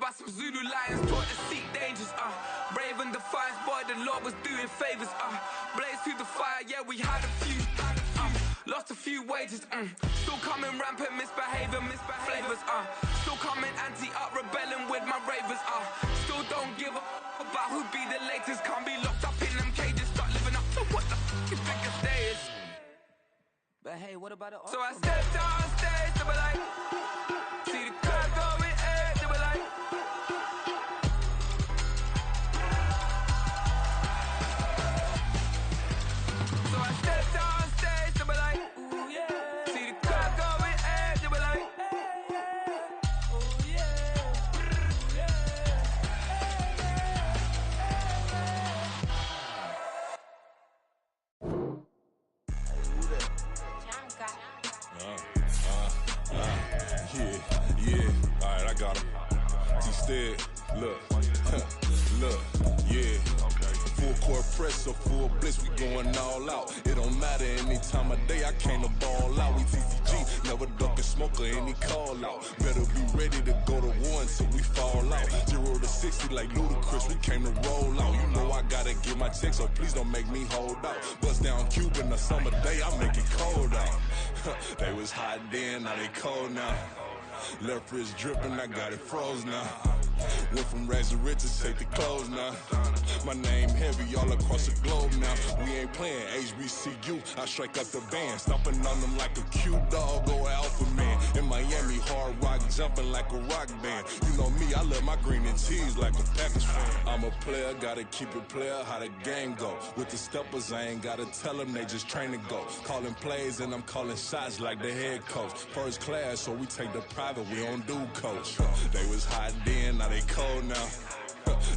by some Zulu lions, taught to seek dangers, brave and defiance, boy, the Lord was doing favors, blaze through the fire, yeah, we had a few, lost a few wages, still coming rampant, misbehavior, flavors, still coming anti-up, rebelling with my ravers, still don't give up about who be the latest, can't be locked up in them cages, start living up to what the you think a day is. But hey, what about it? So I stepped out on stage to be like, see the crowd going ahead to be like. So I stepped out on stage to be like, ooh yeah. See the crowd going ahead to be like, ooh yeah, ooh yeah. Yeah, alright, I got him. T-Stead, look, look, yeah. Full court press or full blitz, we going all out. It don't matter any time of day, I came to ball out. We TCG, never duck a smoke or any call out. Better be ready to go to war until we fall out. 0 to 60 like Ludacris, we came to roll out. You know I gotta get my check, so please don't make me hold out. Bust down Cuban a summer day, I make it cold out. They was hot then, now they cold now. Left wrist dripping, I got it froze now. Went from rags to riches, take the clothes now. My name heavy all across the globe now. We ain't playing HBCU, I strike up the band. Stomping on them like a cute dog or alpha man. In Miami, hard rock jumping like a rock band. You know me, I love my green and cheese like a Packers fan. I'm a player, gotta keep it player, how the game go. With the steppers, I ain't gotta tell them, they just train to go. Calling plays and I'm calling shots like the head coach. First class, so we take the private, we don't do coach. They was hot then, now they cold now.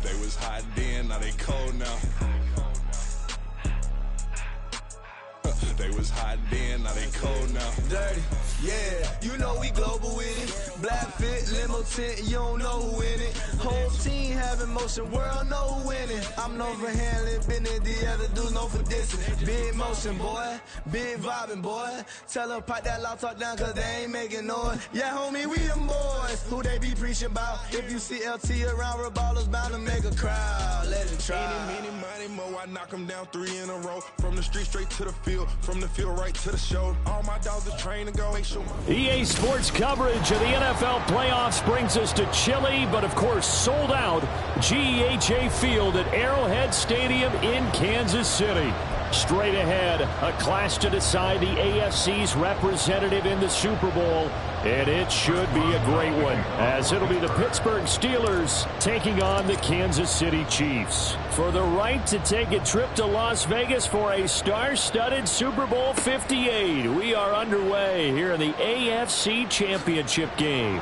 They was hot then, now they cold now. They was hot then, now they cold now. Dirty, yeah, you know we global with it. Black fit, limo tint, you don't know who in it. Whole team having motion, world know who winning. I'm known for handling business, the other dudes known for dissing. Big motion, boy, big vibing, boy. Tell her pop that loud talk down, cause they ain't making noise. Yeah, homie, we them boys, who they be preaching about. If you see LT around, Reballo's bound to make a crowd. Let it try. Eeny, meeny, miny, mo, I knock them down 3 in a row. From the street straight to the field, from the field right to the show. All my dogs are trained to go. Make sure EA Sports coverage of the NFL playoffs brings us to chilly, but of course sold out GEHA Field at Arrowhead Stadium in Kansas City. Straight ahead, a clash to decide the AFC's representative in the Super Bowl, and it should be a great one, as it'll be the Pittsburgh Steelers taking on the Kansas City Chiefs for the right to take a trip to Las Vegas for a star-studded Super Bowl 58. We are underway here in the AFC Championship game.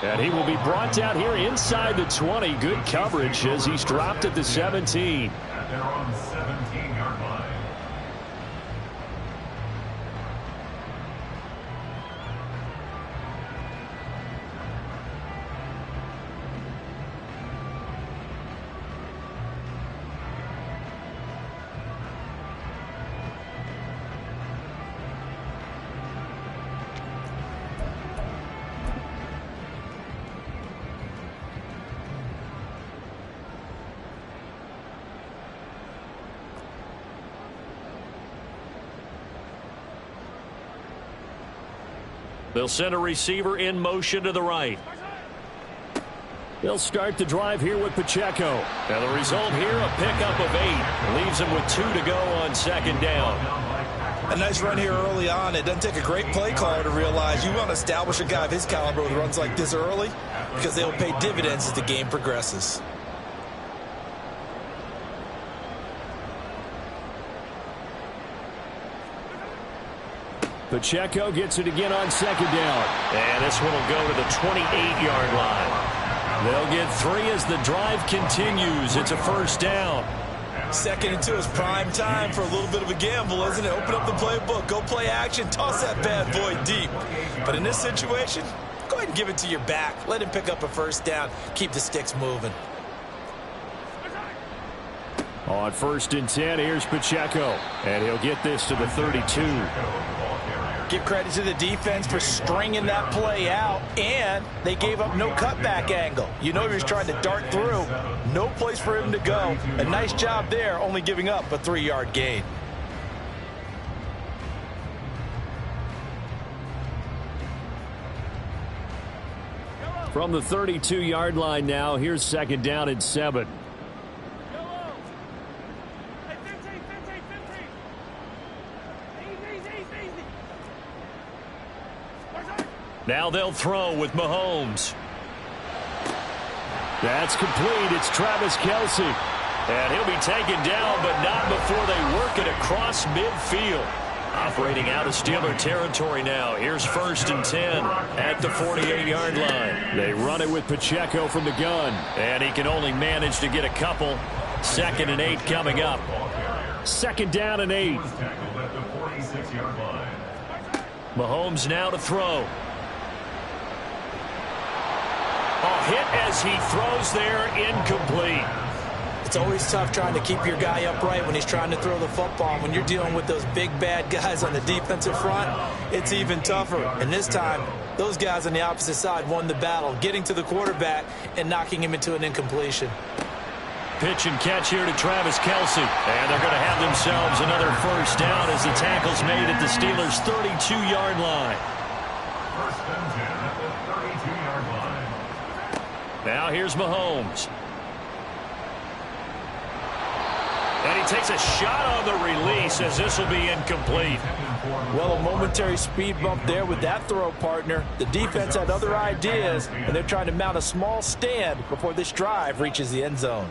And he will be brought down here inside the 20. Good coverage as he's dropped at the 17. They're on the 17-yard line. They'll send a receiver in motion to the right. They'll start the drive here with Pacheco. And the result here, a pickup of 8. Leaves him with 2 to go on second down. A nice run here early on. It doesn't take a great play caller to realize you want to establish a guy of his caliber with runs like this early, because they will pay dividends as the game progresses. Pacheco gets it again on second down. And this one will go to the 28-yard line. They'll get 3 as the drive continues. It's a first down. Second and 2 is prime time for a little bit of a gamble, isn't it? Open up the playbook, go play action, toss that bad boy deep. But in this situation, go ahead and give it to your back. Let him pick up a first down. Keep the sticks moving. On 1st and 10, here's Pacheco. And he'll get this to the 32. Give credit to the defense for stringing that play out, and they gave up no cutback angle. You know he was trying to dart through. No place for him to go. A nice job there, only giving up a 3-yard gain. From the 32-yard line now, here's 2nd down and 7. Now they'll throw with Mahomes. That's complete. It's Travis Kelce. And he'll be taken down, but not before they work it across midfield. Operating out of Steeler territory now. Here's 1st and 10 at the 48-yard line. They run it with Pacheco from the gun, and he can only manage to get a couple. 2nd and 8 coming up. 2nd down and 8. Mahomes now to throw. A hit as he throws there, incomplete. It's always tough trying to keep your guy upright when he's trying to throw the football. When you're dealing with those big, bad guys on the defensive front, it's even tougher. And this time, those guys on the opposite side won the battle, getting to the quarterback and knocking him into an incompletion. Pitch and catch here to Travis Kelce. And they're going to have themselves another 1st down as the tackle's made at the Steelers' 32-yard line. 1st and 10 at the 32-yard line. Now here's Mahomes. And he takes a shot on the release as this will be incomplete. Well, a momentary speed bump there with that throw, partner. The defense had other ideas, and they're trying to mount a small stand before this drive reaches the end zone.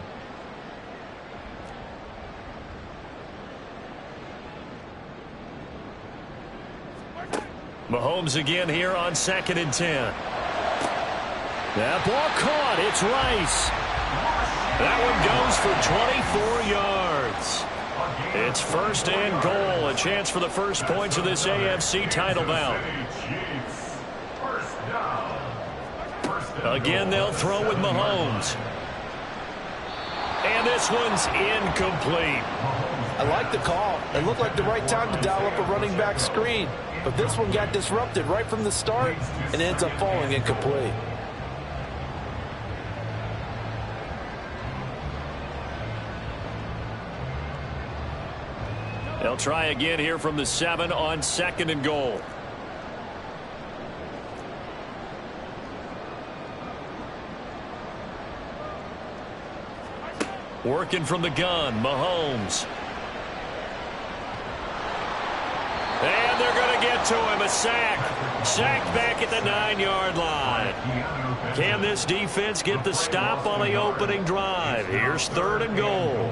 Mahomes again here on 2nd and 10. That ball caught. It's Rice. That one goes for 24 yards. It's 1st and goal. A chance for the first points of this AFC title bout. Again, they'll throw with Mahomes. And this one's incomplete. I like the call. It looked like the right time to dial up a running back screen. But this one got disrupted right from the start and ends up falling incomplete. They'll try again here from the 7 on 2nd and goal. Working from the gun, Mahomes. And they're going to get to him, a sack. Sacked back at the 9-yard line. Can this defense get the stop on the opening drive? Here's 3rd and goal.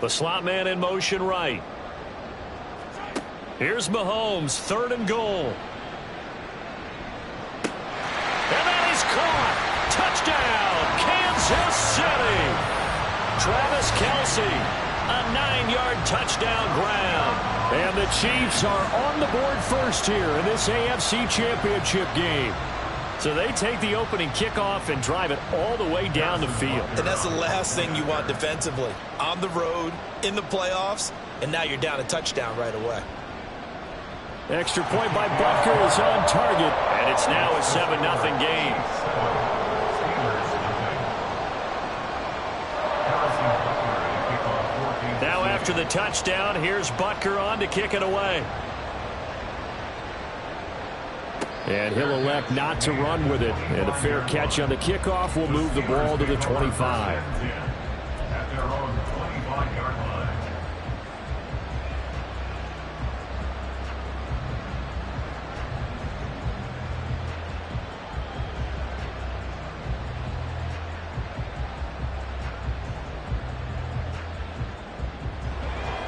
The slot man in motion right. Here's Mahomes, 3rd and goal. And that is caught. Touchdown, Kansas City. Travis Kelce, a 9-yard touchdown grab. And the Chiefs are on the board first here in this AFC Championship game. So they take the opening kickoff and drive it all the way down the field. And that's the last thing you want defensively. On the road, in the playoffs, and now you're down a touchdown right away. Extra point by Butker is on target, and it's now a 7-0 game. Now after the touchdown, here's Butker on to kick it away. And he'll elect not to run with it. And a fair catch on the kickoff will move the ball to the 25. At their own 25-yard line.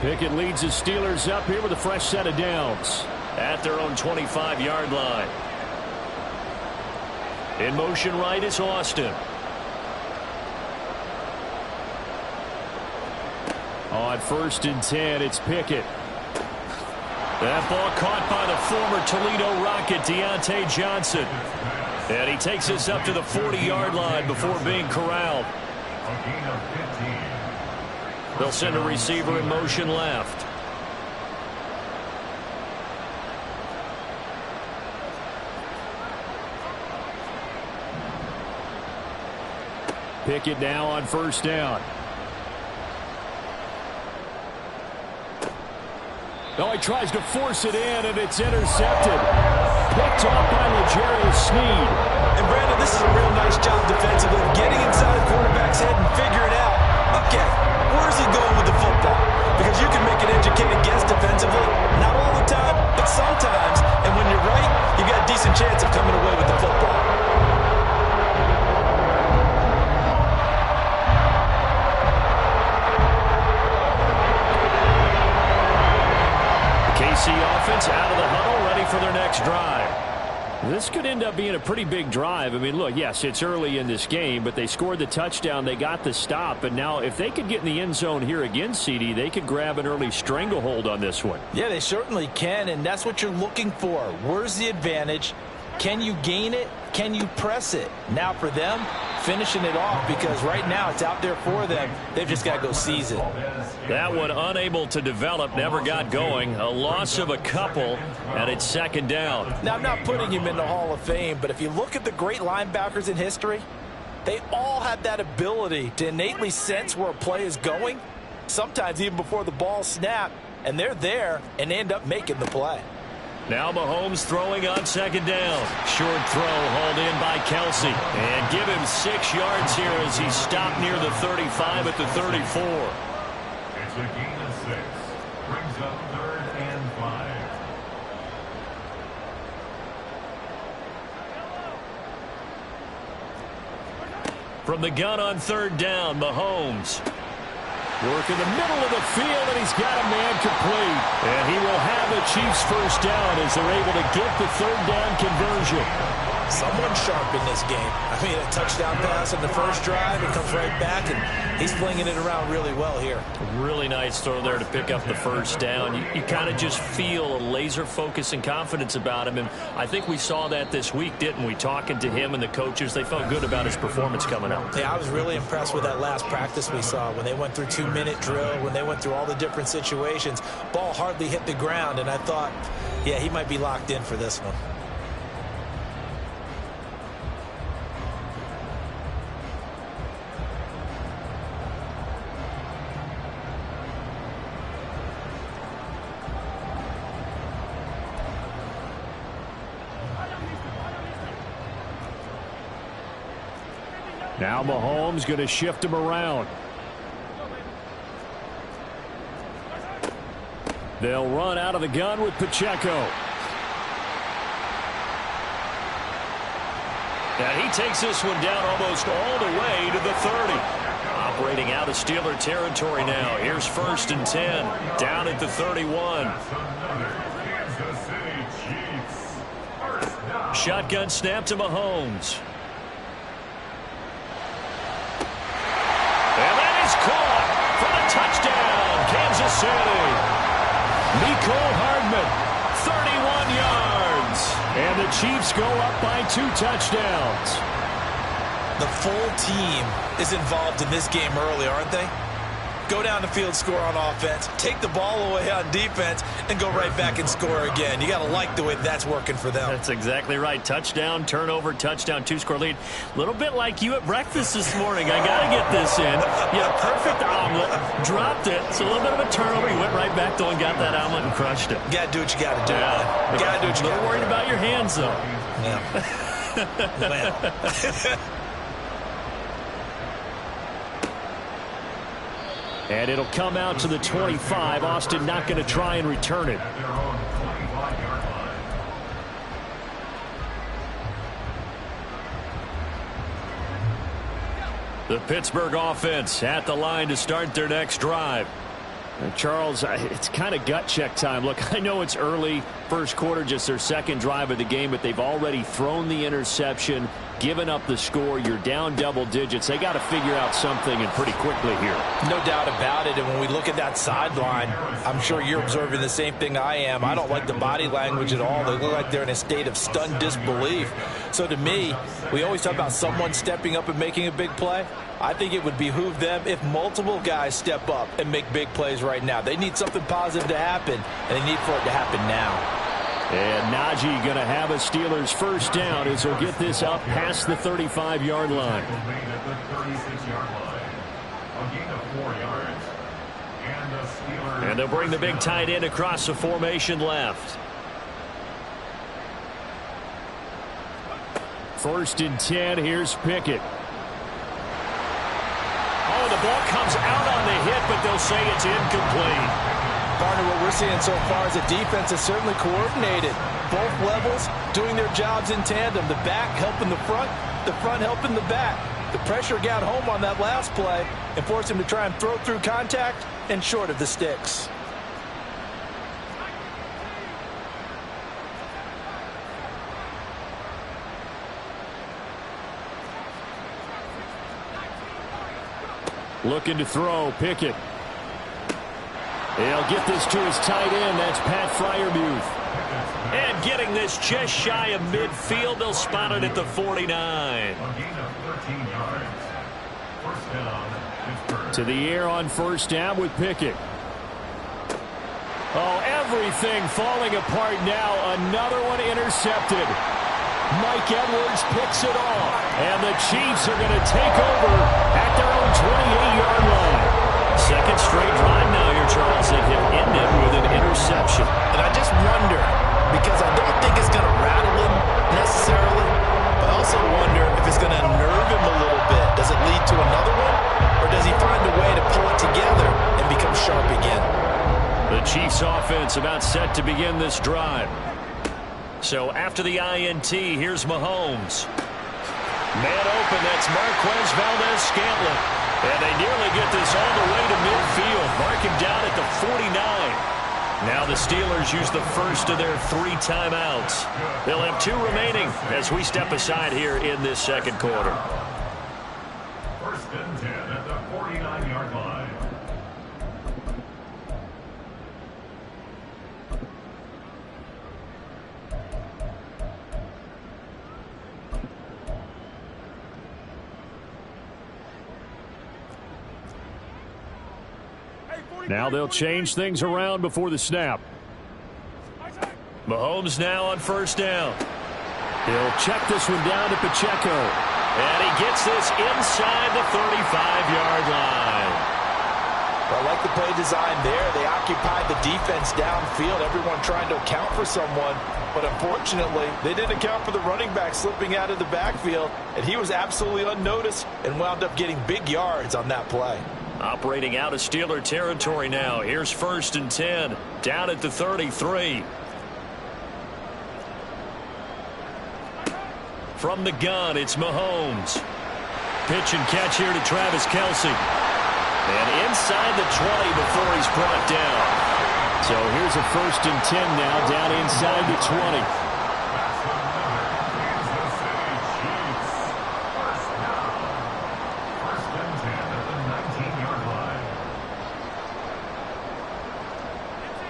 Pickett leads his Steelers up here with a fresh set of downs at their own 25-yard line. In motion right is Austin. On 1st and 10, it's Pickett. That ball caught by the former Toledo Rocket, Deontay Johnson. And he takes us up to the 40-yard line before being corralled. They'll send a receiver in motion left. Pickett now on 1st down. Oh, he tries to force it in, and it's intercepted. Picked off by L'Jarius Sneed. And, Brandon, this is a real nice job defensively, getting inside the quarterback's head and figuring out, okay, where's he going with the football? Because you can make an educated guess defensively, not all the time, but sometimes. And when you're right, you got a decent chance of coming away with the football. KC offense out of the huddle, ready for their next drive. This could end up being a pretty big drive. I mean, look, yes, it's early in this game, but they scored the touchdown. They got the stop. And now if they could get in the end zone here again, CD, they could grab an early stranglehold on this one. Yeah, they certainly can, and that's what you're looking for. Where's the advantage? Can you gain it? Can you press it? Now for them, finishing it off, because right now it's out there for them. They've just got to go seize it. That one unable to develop, never got going. A loss of a couple, and it's 2nd down. Now, I'm not putting him in the Hall of Fame, but if you look at the great linebackers in history, they all have that ability to innately sense where a play is going, sometimes even before the ball snapped, and they're there and end up making the play. Now Mahomes throwing on 2nd down. Short throw hauled in by Kelsey. And give him 6 yards here as he's stopped near the 35 at the 34. It's a gain of 6. Brings up 3rd and 5. From the gun on 3rd down, Mahomes. Work in the middle of the field, and he's got a man complete. And he will have the Chiefs' 1st down as they're able to get the 3rd down conversion. Someone sharp in this game. I mean, a touchdown pass on the first drive, it comes right back, and he's flinging it around really well here. Really nice throw there to pick up the 1st down. You kind of just feel a laser focus and confidence about him, and I think we saw that this week, didn't we? Talking to him and the coaches, they felt good about his performance coming up. Yeah, I was really impressed with that last practice we saw when they went through 2-minute drill, when they went through all the different situations. Ball hardly hit the ground, and I thought, yeah, he might be locked in for this one. Now Mahomes going to shift him around. They'll run out of the gun with Pacheco. And he takes this one down almost all the way to the 30. Operating out of Steeler territory now. Here's 1st and 10. Down at the 31. Shotgun snap to Mahomes. And that is caught for the touchdown, Kansas City. Mecole Hardman, 31 yards. And the Chiefs go up by 2 touchdowns. The full team is involved in this game early, aren't they? Go down the field, score on offense, take the ball away on defense, and go right back and score again. You got to like the way that's working for them. That's exactly right. Touchdown, turnover, touchdown, 2-score lead. A little bit like you at breakfast this morning. I got to get this in. Yeah, perfect omelet. Dropped it. It's a little bit of a turnover. You went right back, though, and got that omelet and crushed it. You got to do what you got to do. Yeah. You got to do what you got to do. A little worried about your hands, though. Yeah. And it'll come out to the 25. Austin not going to try and return it. The Pittsburgh offense at the line to start their next drive. Charles, it's kind of gut check time. Look, I know it's early, first quarter, just their second drive of the game, but they've already thrown the interception, given up the score. You're down double digits. They got to figure out something, and pretty quickly here. No doubt about it. And when we look at that sideline, I'm sure you're observing the same thing I am. I don't like the body language at all. They look like they're in a state of stunned disbelief. So to me, we always talk about someone stepping up and making a big play. I think it would behoove them if multiple guys step up and make big plays right now. They need something positive to happen, and they need for it to happen now. And Najee going to have a Steelers first down as he'll get this up past the 35-yard line. And they'll bring the big tight end across the formation left. First and 10, here's Pickett. Oh, the ball comes out on the hit, but they'll say it's incomplete. Partner, what we're seeing so far is the defense is certainly coordinated. Both levels doing their jobs in tandem. The back helping the front helping the back. The pressure got home on that last play and forced him to try and throw through contact and short of the sticks. Looking to throw, Pickett. He'll get this to his tight end. That's Pat Freiermuth. And getting this just shy of midfield. They'll spot it at the 49. To the air on first down with Pickett. Oh, everything falling apart now. Another one intercepted. Mike Edwards picks it off. And the Chiefs are going to take over at their own 28-yard line. Second straight drive now here, Charles. They have ended with an interception. And I just wonder, because I don't think it's going to rattle him necessarily, but I also wonder if it's going to unnerve him a little bit. Does it lead to another one? Or does he find a way to pull it together and become sharp again? The Chiefs offense about set to begin this drive. So after the INT, here's Mahomes. Man open, that's Marquez Valdez-Scantling. And they nearly get this all the way to midfield. Mark him down at the 49. Now the Steelers use the first of their 3 timeouts. They'll have 2 remaining as we step aside here in this second quarter. First and 10 at the 49-yard line. Now they'll change things around before the snap. Mahomes now on first down. He'll check this one down to Pacheco. And he gets this inside the 35-yard line. I like the play design there. They occupied the defense downfield, everyone trying to account for someone. But unfortunately, they didn't account for the running back slipping out of the backfield. And he was absolutely unnoticed and wound up getting big yards on that play. Operating out of Steeler territory now. Here's first and 10. Down at the 33. From the gun, it's Mahomes. Pitch and catch here to Travis Kelce. And inside the 20 before he's brought down. So here's a first and 10 now, down inside the 20.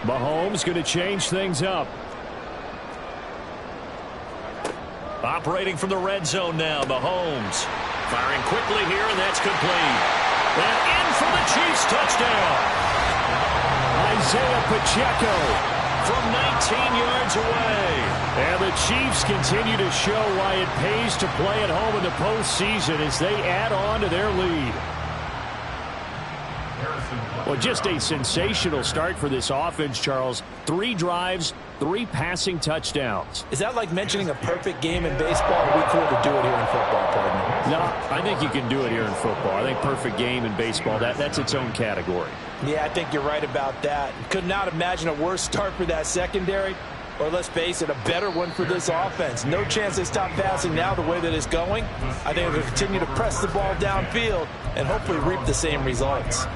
Mahomes going to change things up. Operating from the red zone now, Mahomes. Firing quickly here, and that's complete. And in for the Chiefs touchdown. Isaiah Pacheco from 19 yards away. And the Chiefs continue to show why it pays to play at home in the postseason as they add on to their lead. Well, just a sensational start for this offense, Charles. 3 drives, 3 passing touchdowns. Is that like mentioning a perfect game in baseball? We could do it here in football, partner. No, I think you can do it here in football. I think perfect game in baseball, that's its own category. Yeah, I think you're right about that. Could not imagine a worse start for that secondary, or let's face it, a better one for this offense. No chance they stop passing now the way that it's going. I think they'll continue to press the ball downfield and hopefully reap the same results.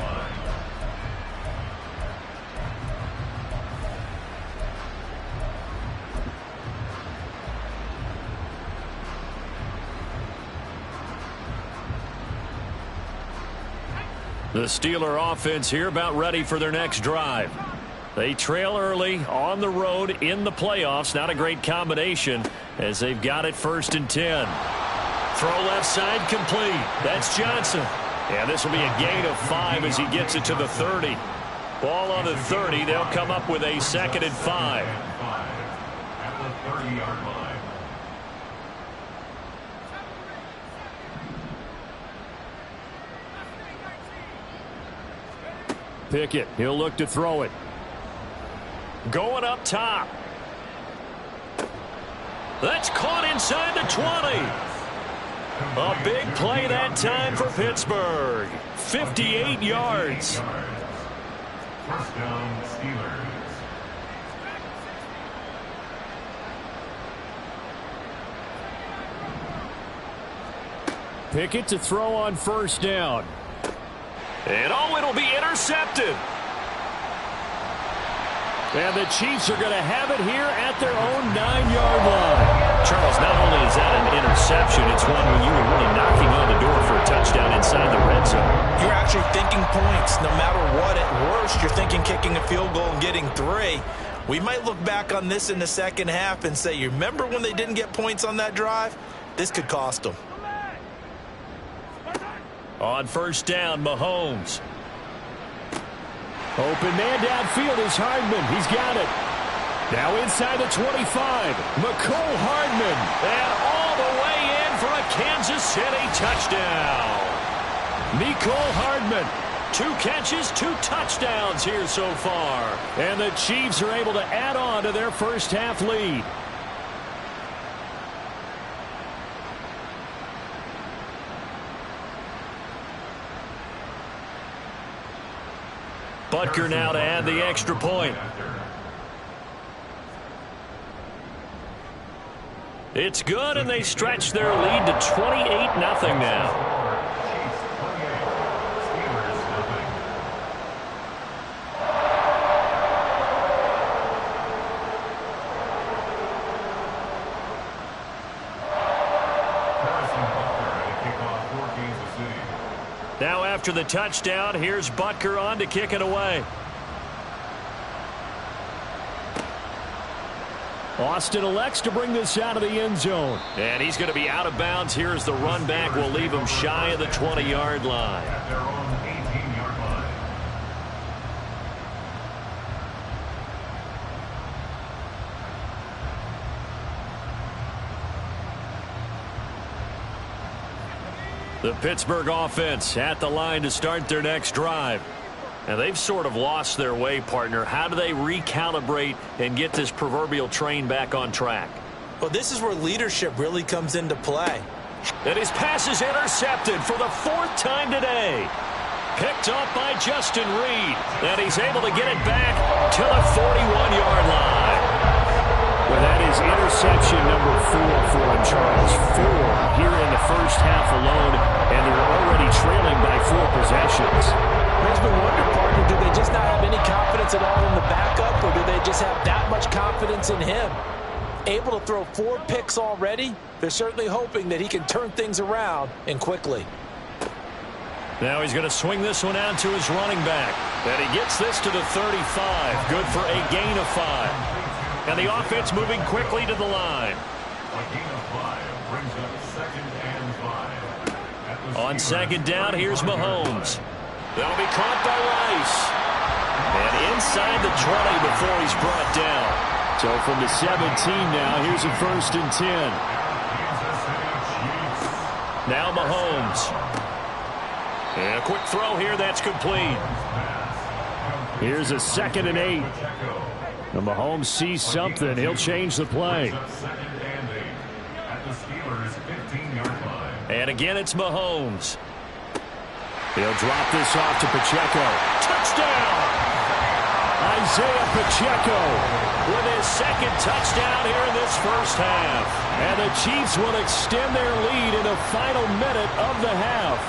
The Steeler offense here about ready for their next drive. They trail early on the road in the playoffs. Not a great combination as they've got it 1st and 10. Throw left side complete. That's Johnson. And this will be a gain of 5 as he gets it to the 30. Ball on the 30. They'll come up with a 2nd and 5. At the 30-yard line. Pickett, he'll look to throw it. Going up top. That's caught inside the 20. A big play that time for Pittsburgh. 58 yards. First down, Steelers. Pickett to throw on 1st down. And it'll be intercepted. And the Chiefs are going to have it here at their own 9-yard line. Charles, not only is that an interception, it's one where you were really knocking on the door for a touchdown inside the red zone. You're actually thinking points. No matter what, at worst, you're thinking kicking a field goal and getting 3. We might look back on this in the second half and say, you remember when they didn't get points on that drive? This could cost them. On 1st down, Mahomes. Open man downfield is Hardman. He's got it. Now inside the 25. McCole Hardman. And all the way in for a Kansas City touchdown. McCole Hardman. 2 catches, 2 touchdowns here so far. And the Chiefs are able to add on to their first half lead. Butker now to add the extra point. It's good, and they stretch their lead to 28-0 now. Now after the touchdown, here's Butker on to kick it away. Austin elects to bring this out of the end zone. And he's going to be out of bounds here as the run back will leave him shy of the 20-yard line. At their own 18-yard line. The Pittsburgh offense at the line to start their next drive. And they've sort of lost their way, partner. How do they recalibrate and get this proverbial train back on track? Well, this is where leadership really comes into play. And his pass is intercepted for the 4th time today. Picked up by Justin Reed. And he's able to get it back to the 41-yard line. Well, that is interception number 4 for him, Charles. 4 here in the first half alone, and they're already trailing by 4 possessions. Makes me wonder, partner, do they just not have any confidence at all in the backup, or do they just have that much confidence in him? Able to throw 4 picks already, they're certainly hoping that he can turn things around and quickly. Now he's going to swing this one out to his running back. And he gets this to the 35. Good for a gain of 5. And the offense moving quickly to the line. A gain of 5 brings up 2nd and 5. On 2nd down, here's Mahomes. That'll be caught by Rice. And inside the 20 before he's brought down. So from the 17 now, here's a 1st and 10. Now Mahomes. And a quick throw here, that's complete. Here's a 2nd and 8. And Mahomes sees something. He'll change the play. And again, it's Mahomes. He'll drop this off to Pacheco. Touchdown! Isaiah Pacheco with his 2nd touchdown here in this first half. And the Chiefs will extend their lead in the final minute of the half.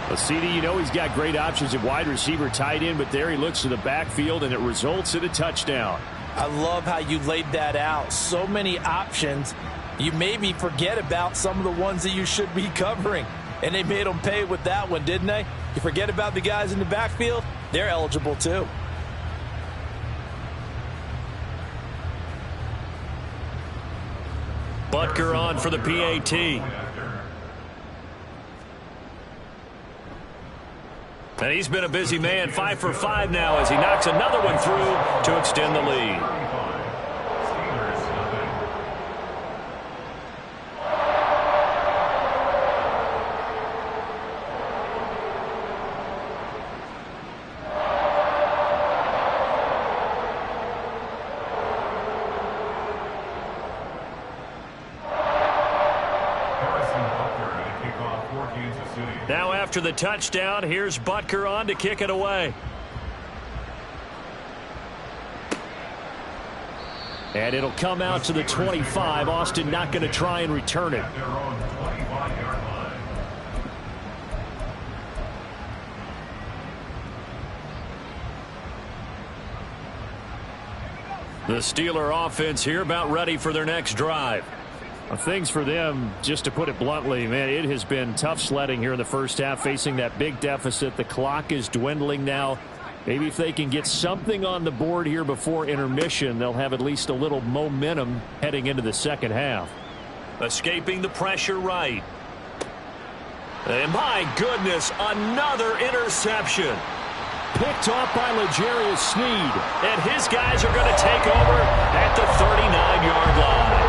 Well, CD, you know he's got great options at wide receiver, tight end, but there he looks to the backfield, and it results in a touchdown. I love how you laid that out. So many options. You maybe forget about some of the ones that you should be covering. And they made them pay with that one, didn't they? You forget about the guys in the backfield, they're eligible too. Butker on for the PAT. And he's been a busy man, 5 for 5 now as he knocks another one through to extend the lead. Now after the touchdown, here's Butker on to kick it away. And it'll come out to the 25. Austin not going to try and return it. The Steeler offense here about ready for their next drive. Things for them, just to put it bluntly, man, it has been tough sledding here in the first half, facing that big deficit. The clock is dwindling now. Maybe if they can get something on the board here before intermission, they'll have at least a little momentum heading into the second half. Escaping the pressure right. And my goodness, another interception. Picked off by L'Jarius Sneed. And his guys are going to take over at the 39-yard line.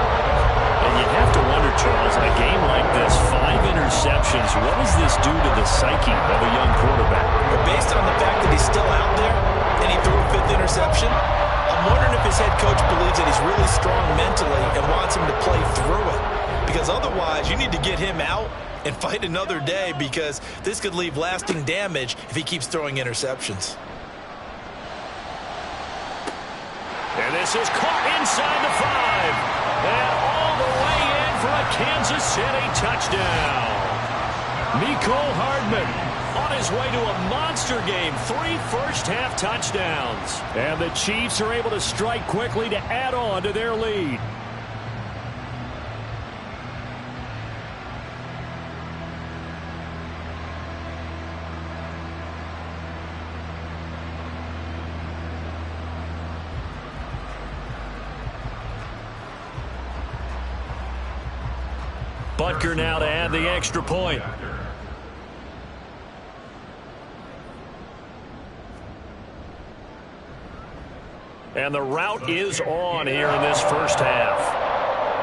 And you have to wonder, Charles, in a game like this, 5 interceptions, what does this do to the psyche of a young quarterback? Well, based on the fact that he's still out there and he threw a 5th interception, I'm wondering if his head coach believes that he's really strong mentally and wants him to play through it. Because otherwise, you need to get him out and fight another day, because this could leave lasting damage if he keeps throwing interceptions. And this is caught inside the 5. And all the way in for a Kansas City touchdown. Mecole Hardman on his way to a monster game. 3 first-half touchdowns. And the Chiefs are able to strike quickly to add on to their lead. Butker now to add the extra point. And the route is on here in this first half.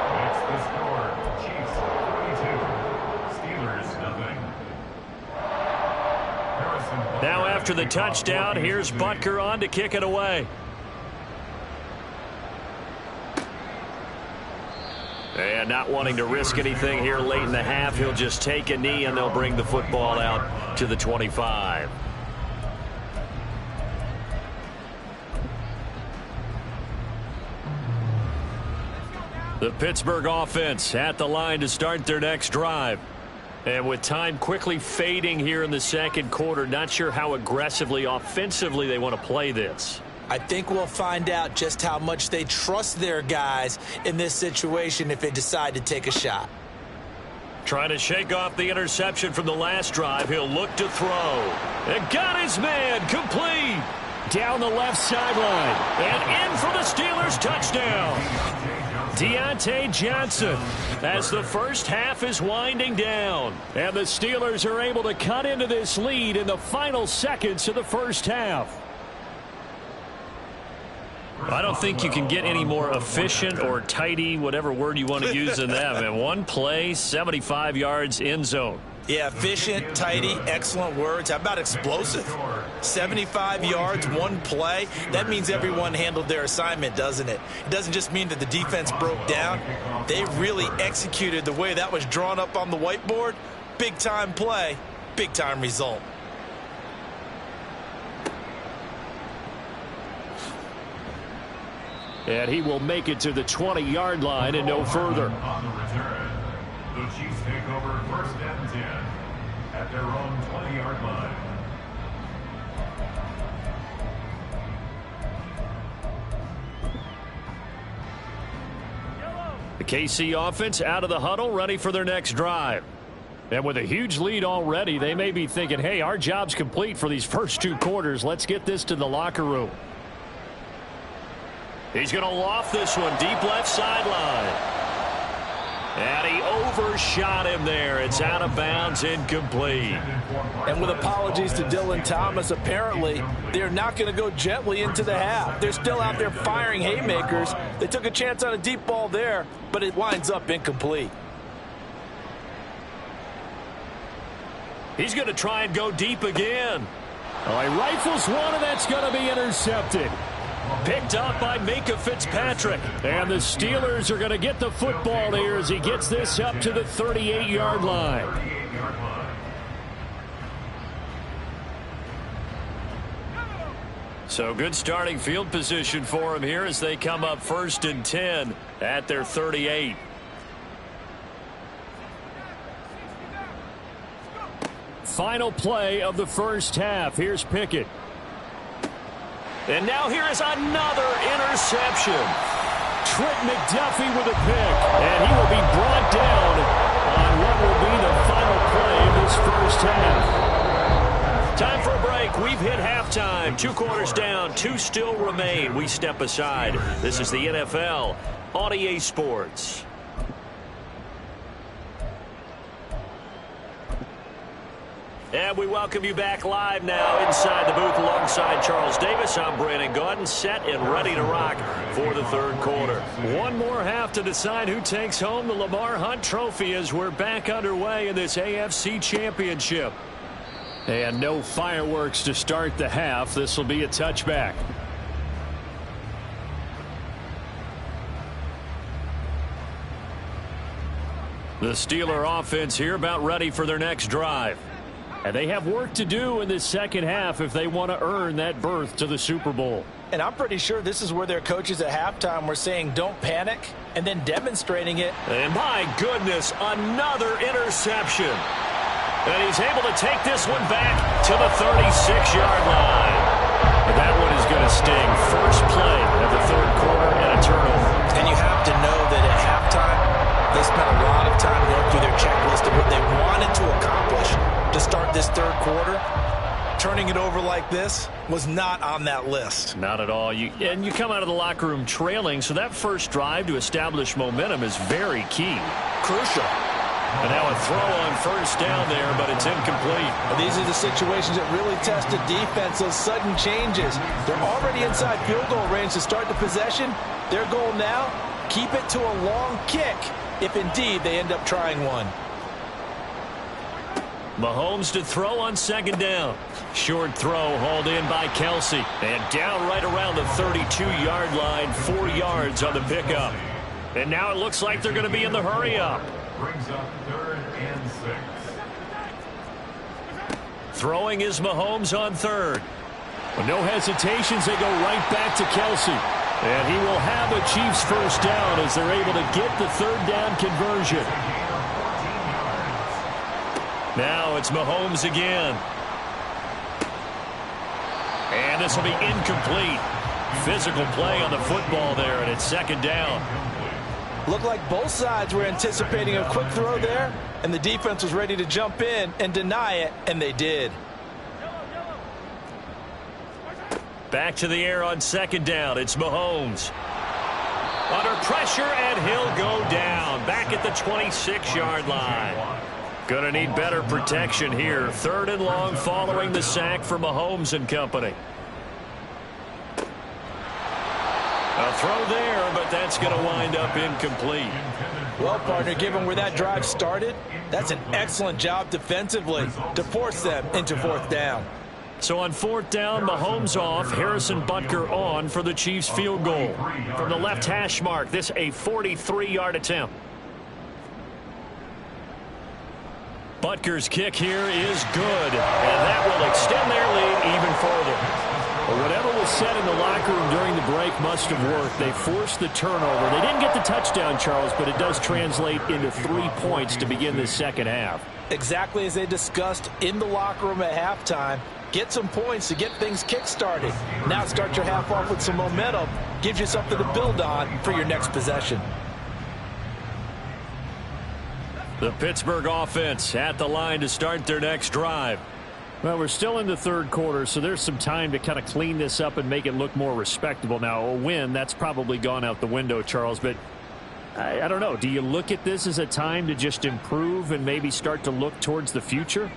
That's the score. Chiefs 42, Steelers nothing. Now after the touchdown, here's Butker on to kick it away. And not wanting to risk anything here late in the half, he'll just take a knee and they'll bring the football out to the 25. The Pittsburgh offense at the line to start their next drive. And with time quickly fading here in the second quarter, not sure how aggressively, offensively they want to play this. I think we'll find out just how much they trust their guys in this situation if they decide to take a shot. Trying to shake off the interception from the last drive. He'll look to throw. And got his man complete. Down the left sideline. And in for the Steelers touchdown. Deontay Johnson as the first half is winding down. And the Steelers are able to cut into this lead in the final seconds of the first half. I don't think you can get any more efficient or tidy, whatever word you want to use in that. Man, one play, 75 yards, end zone. Yeah, efficient, tidy, excellent words. How about explosive? 75 yards, one play. That means everyone handled their assignment, doesn't it? It doesn't just mean that the defense broke down. They really executed the way that was drawn up on the whiteboard. Big-time play, big-time result. And he will make it to the 20-yard line and no further. On the return, the Chiefs take over 1st and 10 at their own 20-yard line. The KC offense out of the huddle, ready for their next drive. And with a huge lead already, they may be thinking, hey, our job's complete for these first 2 quarters. Let's get this to the locker room. He's going to loft this one deep left sideline. And he overshot him there. It's out of bounds, incomplete. And with apologies to Dylan Thomas, apparently they're not going to go gently into the half. They're still out there firing haymakers. They took a chance on a deep ball there, but it winds up incomplete. He's going to try and go deep again. Oh, he rifles one, and that's going to be intercepted. Picked up by Minkah Fitzpatrick. And the Steelers are going to get the football here as he gets this up to the 38-yard line. So good starting field position for him here as they come up 1st and 10 at their 38. Final play of the first half. Here's Pickett. And now here is another interception. Trent McDuffie with a pick. And he will be brought down on what will be the final play of this first half. Time for a break. We've hit halftime. 2 quarters down. 2 still remain. We step aside. This is the NFL on EA Sports. And we welcome you back live now inside the booth alongside Charles Davis. I'm Brandon Gaudin, set and ready to rock for the 3rd quarter. One more half to decide who takes home the Lamar Hunt Trophy as we're back underway in this AFC Championship. And no fireworks to start the half. This will be a touchback. The Steeler offense here about ready for their next drive. And they have work to do in this second half if they want to earn that berth to the Super Bowl. And I'm pretty sure this is where their coaches at halftime were saying don't panic and then demonstrating it. And my goodness, another interception. And he's able to take this one back to the 36-yard line. And that one is going to sting. First play of the 3rd quarter and a turnover. And you have to know that at halftime, they spent a lot of time going through their checklist of what they wanted to accomplish to start this 3rd quarter. Turning it over like this was not on that list. Not at all. You come out of the locker room trailing, so that first drive to establish momentum is very key. Crucial. And now a throw on first down there, but it's incomplete. Well, these are the situations that really test a defense, those sudden changes. They're already inside field goal range to start the possession. Their goal now, keep it to a long kick if indeed they end up trying one. Mahomes to throw on 2nd down. Short throw hauled in by Kelsey. And down right around the 32-yard line, 4 yards on the pickup. And now it looks like they're going to be in the hurry-up. Brings up 3rd and 6. Throwing is Mahomes on 3rd. With no hesitations, they go right back to Kelsey. And he will have a Chiefs first down as they're able to get the 3rd down conversion. Now it's Mahomes again. And this will be incomplete. Physical play on the football there, and it's 2nd down. Looked like both sides were anticipating a quick throw there, and the defense was ready to jump in and deny it, and they did. Back to the air on 2nd down. It's Mahomes. Under pressure, and he'll go down. Back at the 26-yard line. Going to need better protection here. 3rd and long following the sack for Mahomes and company. A throw there, but that's going to wind up incomplete. Well, partner, given where that drive started, that's an excellent job defensively to force them into 4th down. So on 4th down, Mahomes off, Harrison Butker on for the Chiefs field goal. From the left hash mark, this a 43-yard attempt. Butker's kick here is good, and that will extend their lead even further. But whatever was said in the locker room during the break must have worked. They forced the turnover. They didn't get the touchdown, Charles, but it does translate into 3 points to begin the second half. Exactly as they discussed in the locker room at halftime. Get some points to get things kick-started. Now start your half off with some momentum. Gives you something to build on for your next possession. The Pittsburgh offense at the line to start their next drive. Well, we're still in the third quarter, so there's some time to kind of clean this up and make it look more respectable. Now, a win, that's probably gone out the window, Charles, but I don't know. Do you look at this as a time to just improve and maybe start to look towards the future?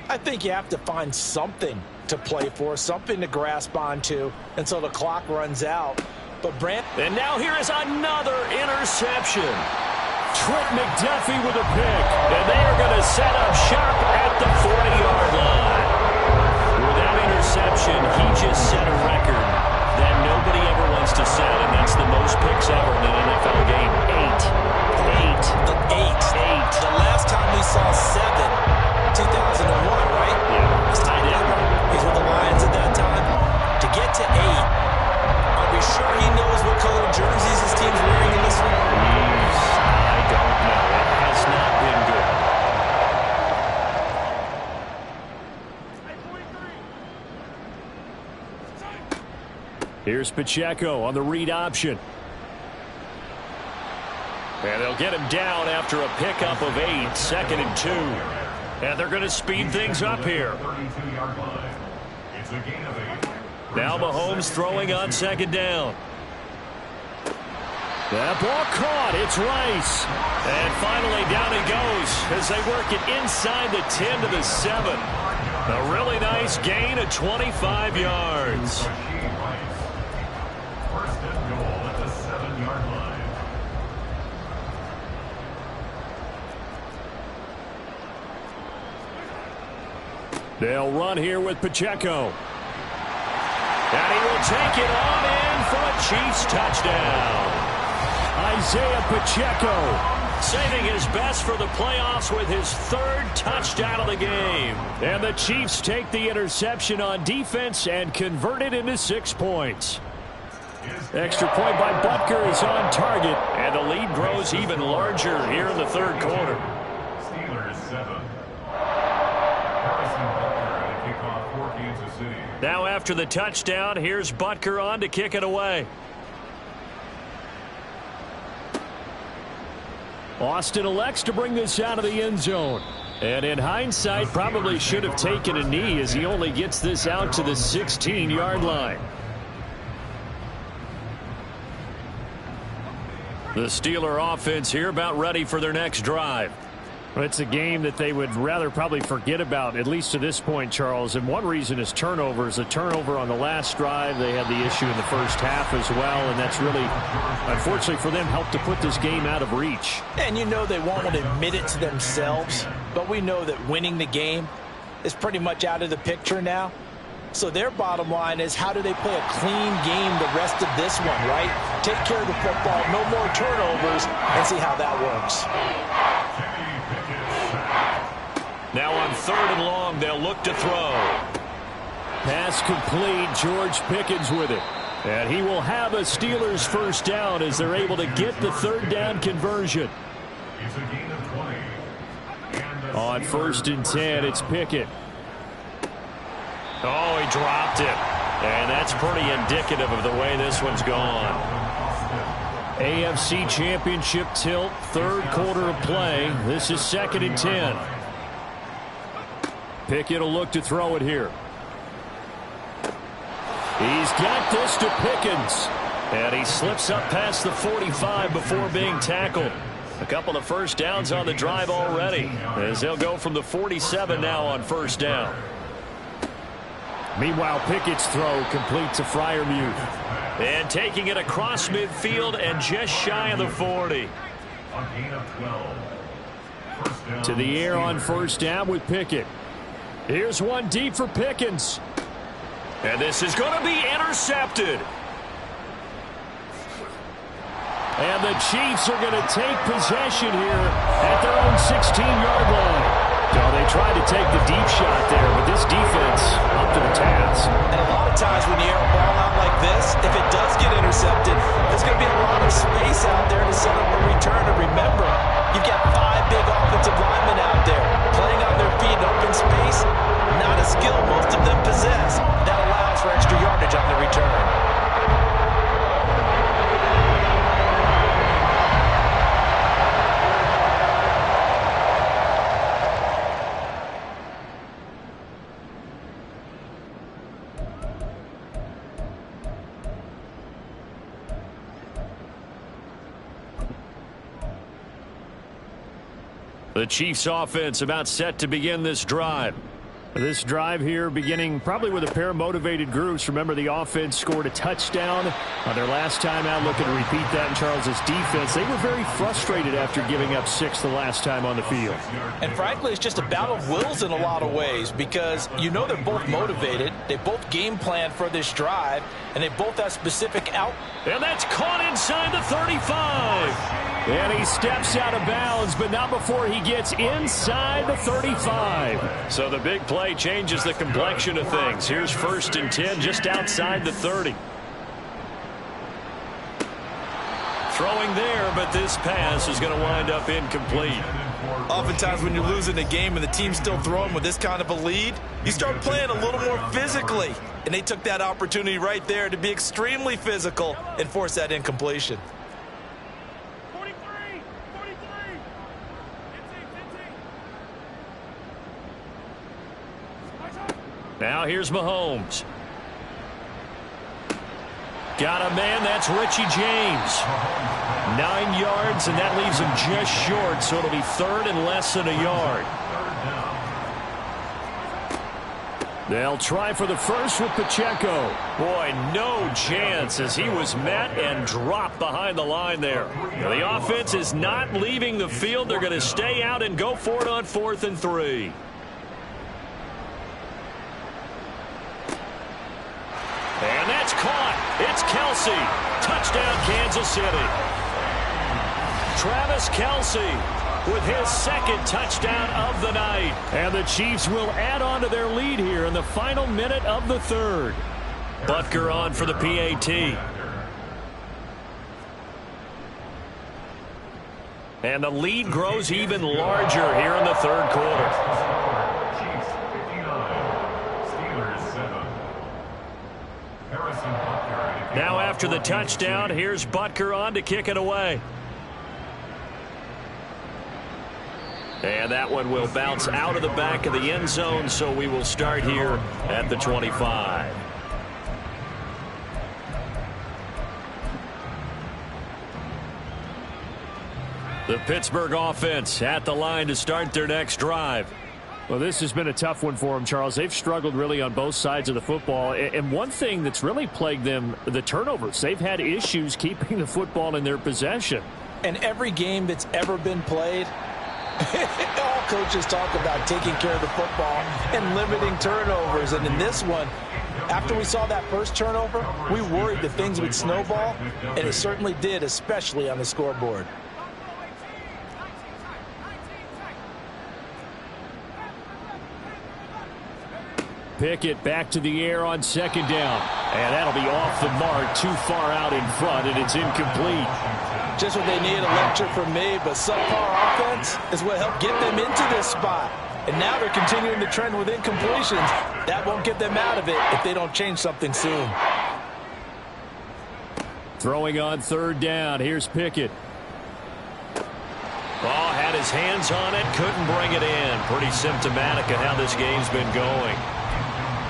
I think you have to find something to play for, something to grasp onto until the clock runs out. But and now here is another interception. Trent McDuffie with a pick, and they are going to set up shop at the 40-yard line. With that interception, he just set a record that nobody ever wants to set, and that's the most picks ever in an NFL game. 8. The last time we saw 7, 2001, right? Yeah, It's tied up. He's with the Lions at that time. To get to 8, are we sure he knows what color jerseys his team's wearing in this one? I don't know. It has not been good. Here's Pacheco on the read option. And they'll get him down after a pickup of 8, 2nd and 2. And they're going to speed things up here. Now Mahomes throwing on 2nd down. That ball caught. It's Rice. And finally down he goes as they work it inside the 10 to the 7. A really nice gain of 25 yards. First and goal at the 7-yard line. They'll run here with Pacheco. And he will take it on in for a Chiefs touchdown. Isaiah Pacheco saving his best for the playoffs with his 3rd touchdown of the game. And the Chiefs take the interception on defense and convert it into 6 points. Extra point by Butker is on target. And the lead grows even larger here in the 3rd quarter. Steelers 7. Harrison Butker at a kickoff for Kansas City. Now after the touchdown, here's Butker on to kick it away. Austin elects to bring this out of the end zone. And in hindsight, probably should have taken a knee as he only gets this out to the 16-yard line. The Steeler offense here about ready for their next drive. Well, it's a game that they would rather probably forget about, at least to this point, Charles. And one reason is turnovers. A turnover on the last drive. They had the issue in the first half as well. And that's really, unfortunately for them, helped to put this game out of reach. And you know they won't admit it to themselves. But we know that winning the game is pretty much out of the picture now. So their bottom line is, how do they play a clean game the rest of this one, right? Take care of the football, no more turnovers, and see how that works. Now on 3rd and long, they'll look to throw. Pass complete. George Pickens with it. And he will have a Steelers first down as they're able to get the 3rd down conversion. It's a gain of 20. On 1st and 10, it's Pickett. Oh, he dropped it. And that's pretty indicative of the way this one's gone. AFC Championship tilt, 3rd quarter of play. This is 2nd and 10. Pickett will look to throw it here. He's got this to Pickens. And he slips up past the 45 before being tackled. A couple of first downs on the drive already, as they'll go from the 47 now on 1st down. Meanwhile, Pickett's throw complete to Freiermuth. And taking it across midfield and just shy of the 40. A gain of 12. To the air on 1st down with Pickett. Here's one deep for Pickens. And this is going to be intercepted. And the Chiefs are going to take possession here at their own 16-yard line. So they tried to take the deep shot there, but this defense up to the task. And a lot of times when you air a ball out like this, if it does get intercepted, there's going to be a lot of space out there to set up a return. And remember, you've got 5 big offensive linemen out there playing on their feet in open space. Not a skill most of them possess. That allows for extra yardage on the return. The Chiefs offense about set to begin this drive. This drive here beginning probably with a pair of motivated groups. Remember, the offense scored a touchdown on their last time out. Looking to repeat that in Charles's defense. They were very frustrated after giving up 6 the last time on the field. And frankly, it's just a battle of wills in a lot of ways because you know they're both motivated. They both game plan for this drive, and they both have specific out. And that's caught inside the 35. And he steps out of bounds, but not before he gets inside the 35. So the big play changes the complexion of things. Here's 1st and 10 just outside the 30. Throwing there, but this pass is going to wind up incomplete. Oftentimes when you're losing a game and the team's still throwing with this kind of a lead, you start playing a little more physically. And they took that opportunity right there to be extremely physical and force that incompletion. Now here's Mahomes. Got a man, that's Richie James. 9 yards, and that leaves him just short, so it'll be 3rd and less than a yard. They'll try for the first with Pacheco. Boy, no chance as he was met and dropped behind the line there. Now, the offense is not leaving the field. They're going to stay out and go for it on 4th and 3. And that's caught. It's Kelsey. Touchdown, Kansas City. Travis Kelsey with his 2nd touchdown of the night. And the Chiefs will add on to their lead here in the final minute of the 3rd. Butker on for the PAT. And the lead grows even larger here in the 3rd quarter. Now after the touchdown, here's Butker on to kick it away. And that one will bounce out of the back of the end zone, so we will start here at the 25. The Pittsburgh offense at the line to start their next drive. Well, this has been a tough one for them, Charles. They've struggled really on both sides of the football. And one thing that's really plagued them, the turnovers. They've had issues keeping the football in their possession. And every game that's ever been played, all coaches talk about taking care of the football and limiting turnovers. And in this one, after we saw that first turnover, we worried that things would snowball, and it certainly did, especially on the scoreboard. Pickett back to the air on 2nd down. And that'll be off the mark, too far out in front, and it's incomplete. Just what they need, a lecture from me, but subpar offense is what helped get them into this spot. And now they're continuing the trend with incompletions. That won't get them out of it if they don't change something soon. Throwing on 3rd down. Here's Pickett. Ball had his hands on it, couldn't bring it in. Pretty symptomatic of how this game's been going.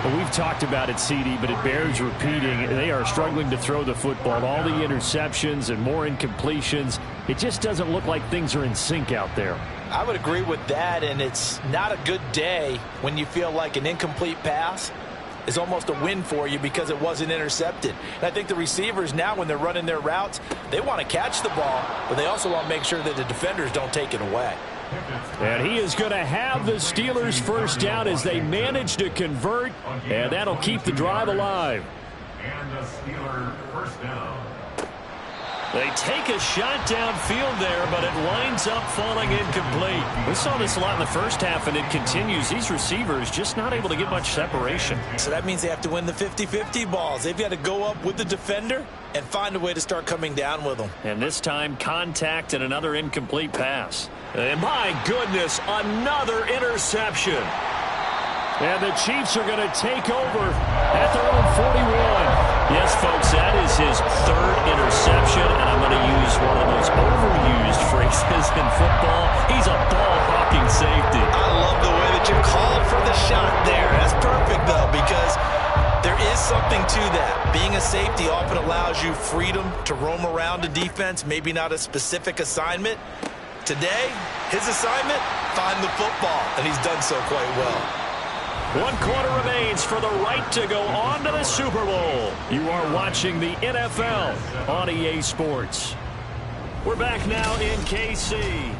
Well, we've talked about it, CD, but it bears repeating. They are struggling to throw the football. All the interceptions and more incompletions. It just doesn't look like things are in sync out there. I would agree with that, and it's not a good day when you feel like an incomplete pass is almost a win for you because it wasn't intercepted. And I think the receivers now, when they're running their routes, they want to catch the ball, but they also want to make sure that the defenders don't take it away. And he is going to have the Steelers first down as they manage to convert, and that'll keep the drive alive. And the Steeler first down. They take a shot downfield there, but it winds up falling incomplete. We saw this a lot in the first half, and it continues. These receivers just not able to get much separation. So that means they have to win the 50-50 balls. They've got to go up with the defender and find a way to start coming down with them. And this time, contact and another incomplete pass. And my goodness, another interception. And the Chiefs are going to take over at their own 41. Yes, folks, that is his 3rd interception, and I'm going to use one of the most overused phrases in football. He's a ball-hawking safety. I love the way that you called for the shot there. That's perfect, though, because there is something to that. Being a safety often allows you freedom to roam around a defense, maybe not a specific assignment. Today, his assignment, find the football, and he's done so quite well. 1 quarter remains for the right to go on to the Super Bowl. You are watching the NFL on EA Sports. We're back now in KC.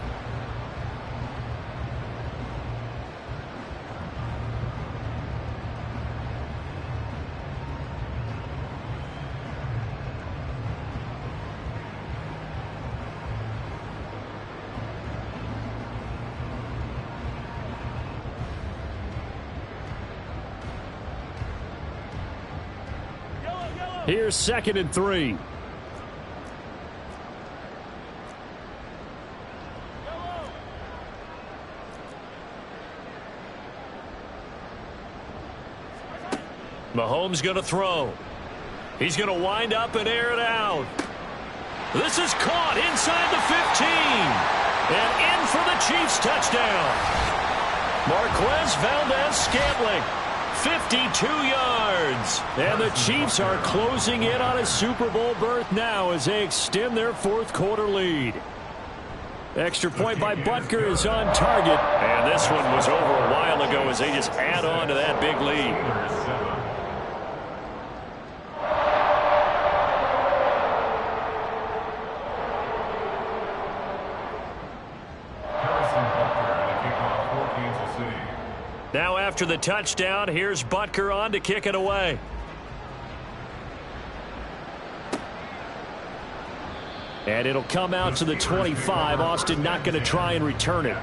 Here's 2nd and 3. Mahomes going to throw. He's going to wind up and air it out. This is caught inside the 15. And in for the Chiefs touchdown. Marquez Valdez-Scantling. 52 yards. And the Chiefs are closing in on a Super Bowl berth now as they extend their 4th quarter lead. Extra point by Butker is on target. And this one was over a while ago as they just add on to that big lead. Now after the touchdown, here's Butker on to kick it away. And it'll come out to the 25. Austin not going to try and return it.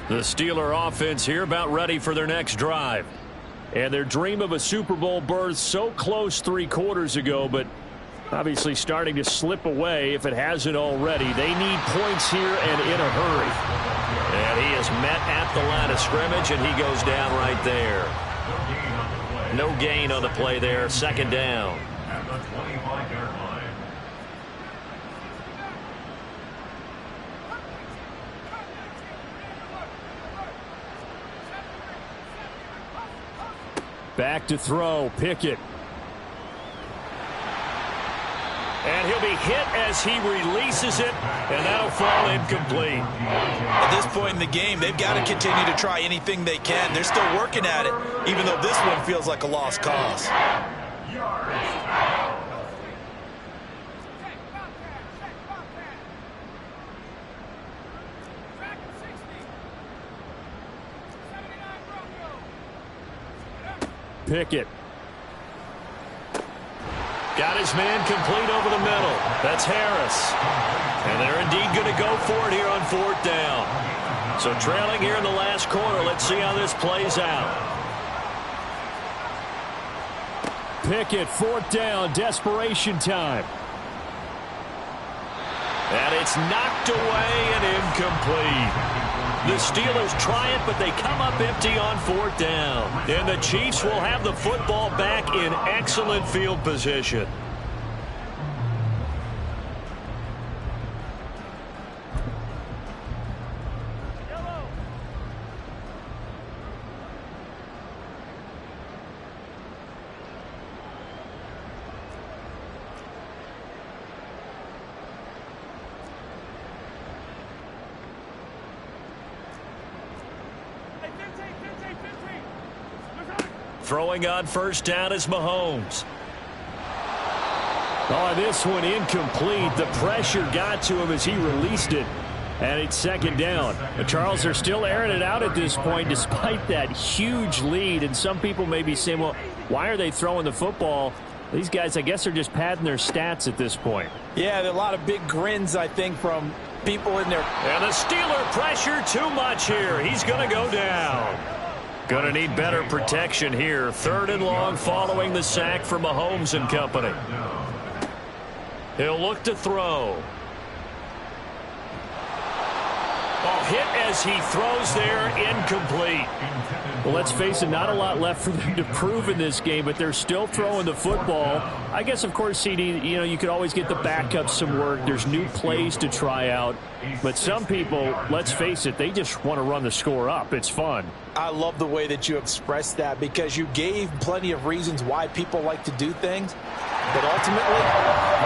The Steeler offense here about ready for their next drive. And their dream of a Super Bowl berth so close 3 quarters ago, but obviously starting to slip away if it hasn't already. They need points here and in a hurry. And he is met at the line of scrimmage, and he goes down right there. No gain on the play there. 2nd down. At the 25-yard line. Back to throw, Pickett. And he'll be hit as he releases it, and that'll fall incomplete. At this point in the game, they've got to continue to try anything they can. They're still working at it, even though this one feels like a lost cause. Pickett. Got his man complete over the middle. That's Harris. And they're indeed going to go for it here on 4th down. So trailing here in the last quarter. Let's see how this plays out. Pickett, 4th down, desperation time. And it's knocked away and incomplete. The Steelers try it, but they come up empty on 4th down. And the Chiefs will have the football back in excellent field position. Throwing on 1st down is Mahomes. Oh, this one incomplete. The pressure got to him as he released it. And it's 2nd down. But Charles, they're still airing it out at this point despite that huge lead. And some people may be saying, well, why are they throwing the football? These guys, I guess, are just padding their stats at this point. Yeah, there are a lot of big grins, I think, from people in there. And the Steeler pressure too much here. He's going to go down. Going to need better protection here. 3rd and long following the sack for Mahomes and company. He'll look to throw. Oh, hit as he throws there, incomplete. Well, let's face it, not a lot left for them to prove in this game, but they're still throwing the football. I guess, of course, CD, you could always get the backups some work. There's new plays to try out. But some people, let's face it, they just want to run the score up. It's fun. I love the way that you expressed that because you gave plenty of reasons why people like to do things. But ultimately,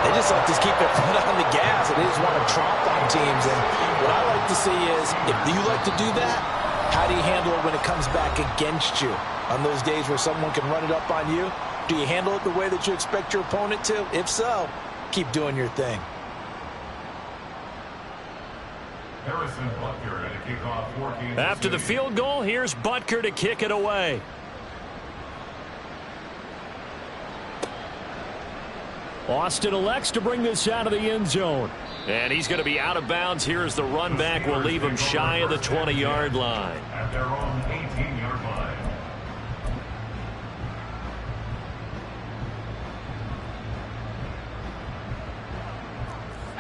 they just like to keep their foot on the gas, and they just want to tromp on teams. And what I like to see is, if you like to do that, how do you handle it when it comes back against you? On those days where someone can run it up on you, do you handle it the way that you expect your opponent to? If so, keep doing your thing. After the field goal, here's Butker to kick it away. Austin elects to bring this out of the end zone. And he's going to be out of bounds here as the run back will leave him shy of the 20-yard line. At their own 18-yard line.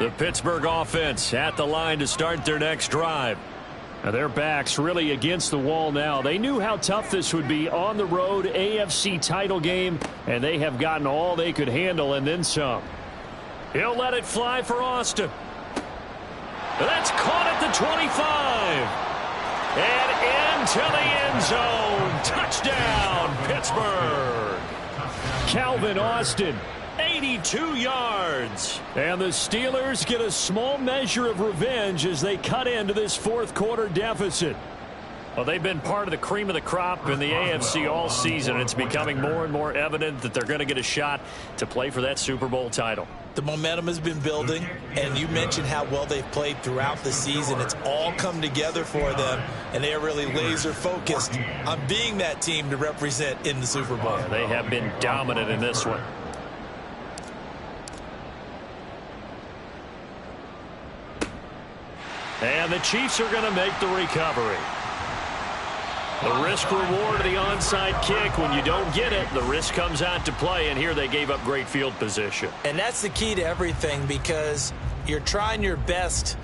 The Pittsburgh offense at the line to start their next drive. Now their backs really against the wall now. They knew how tough this would be on the road, AFC title game, and they have gotten all they could handle and then some. He'll let it fly for Austin. That's caught at the 25. And into the end zone. Touchdown, Pittsburgh. Calvin Austin, 82 yards. And the Steelers get a small measure of revenge as they cut into this fourth quarter deficit. Well, they've been part of the cream of the crop in the AFC all season. It's becoming more and more evident that they're going to get a shot to play for that Super Bowl title. The momentum has been building, and you mentioned how well they've played throughout the season. It's all come together for them, and they are really laser-focused on being that team to represent in the Super Bowl. Yeah, they have been dominant in this one. And the Chiefs are going to make the recovery. The risk-reward of the onside kick. When you don't get it, the risk comes out to play, and here they gave up great field position. And that's the key to everything, because you're trying your best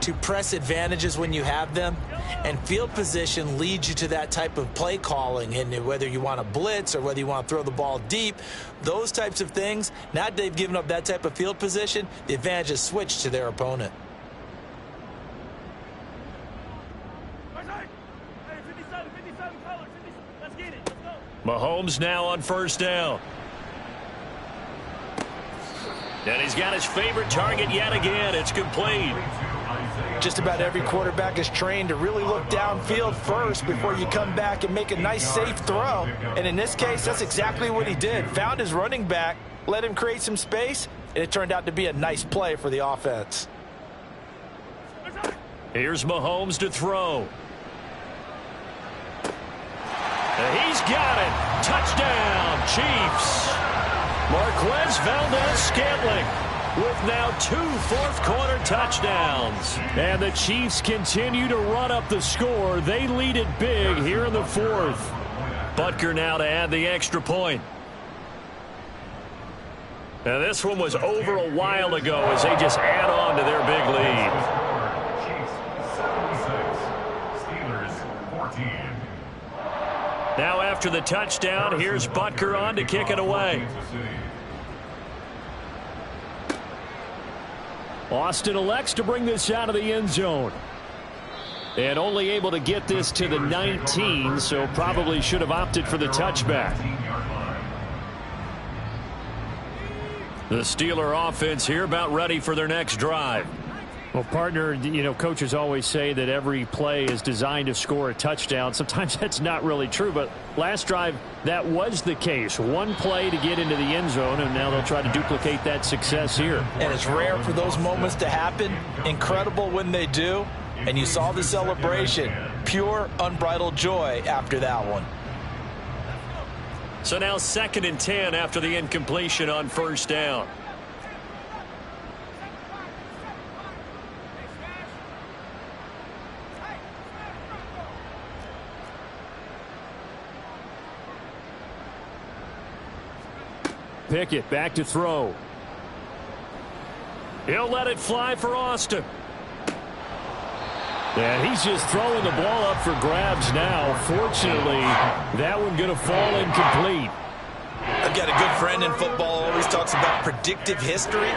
to press advantages when you have them, and field position leads you to that type of play calling. And whether you want to blitz or whether you want to throw the ball deep, those types of things, now that they've given up that type of field position, the advantage is switched to their opponent. Mahomes now on first down. And he's got his favorite target yet again. It's complete. Just about every quarterback is trained to really look downfield first before you come back and make a nice, safe throw. And in this case, that's exactly what he did. Found his running back, let him create some space, and it turned out to be a nice play for the offense. Here's Mahomes to throw. He's got it. Touchdown, Chiefs. Marquez Valdez-Scantling with now 2 fourth-quarter touchdowns. And the Chiefs continue to run up the score. They lead it big here in the fourth. Butker now to add the extra point. Now this one was over a while ago as they just add on to their big lead. Chiefs 76, Steelers 14. Now after the touchdown, here's Butker on to kick it away. Austin elects to bring this out of the end zone. And only able to get this to the 19, so probably should have opted for the touchback. The Steeler offense here about ready for their next drive. Well, partner, coaches always say that every play is designed to score a touchdown. Sometimes that's not really true, but last drive, that was the case. One play to get into the end zone, and now they'll try to duplicate that success here. And it's rare for those moments to happen. Incredible when they do. And you saw the celebration. Pure, unbridled joy after that one. So now 2nd and 10 after the incompletion on first down. Pickett back to throw. He'll let it fly for Austin. And he's just throwing the ball up for grabs now. Fortunately, that one going to fall incomplete. I've got a good friend in football, always talks about predictive history.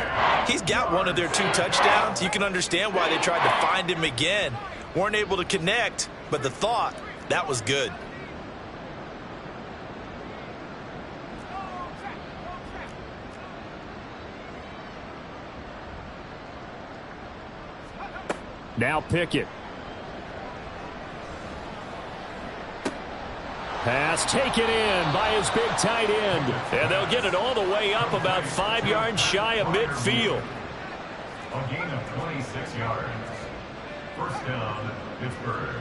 He's got one of their 2 touchdowns. You can understand why they tried to find him again. Weren't able to connect, but the thought, that was good. Now Pickett. Pass taken in by his big tight end. And they'll get it all the way up about 5 yards shy of midfield. A gain of 26 yards. First down, Pittsburgh.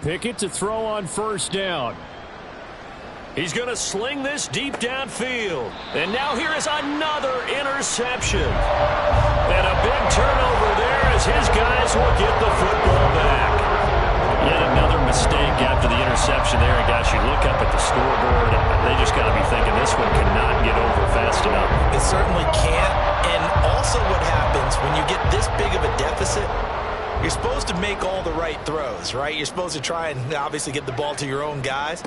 Pickett to throw on first down. He's going to sling this deep downfield. And now here is another interception. And a big turnover there as his guys will get the football back. Yet another mistake after the interception there. And gosh, you look up at the scoreboard, and they just got to be thinking this one cannot get over fast enough. It certainly can't. And also what happens when you get this big of a deficit, you're supposed to make all the right throws, right? You're supposed to try and obviously get the ball to your own guys.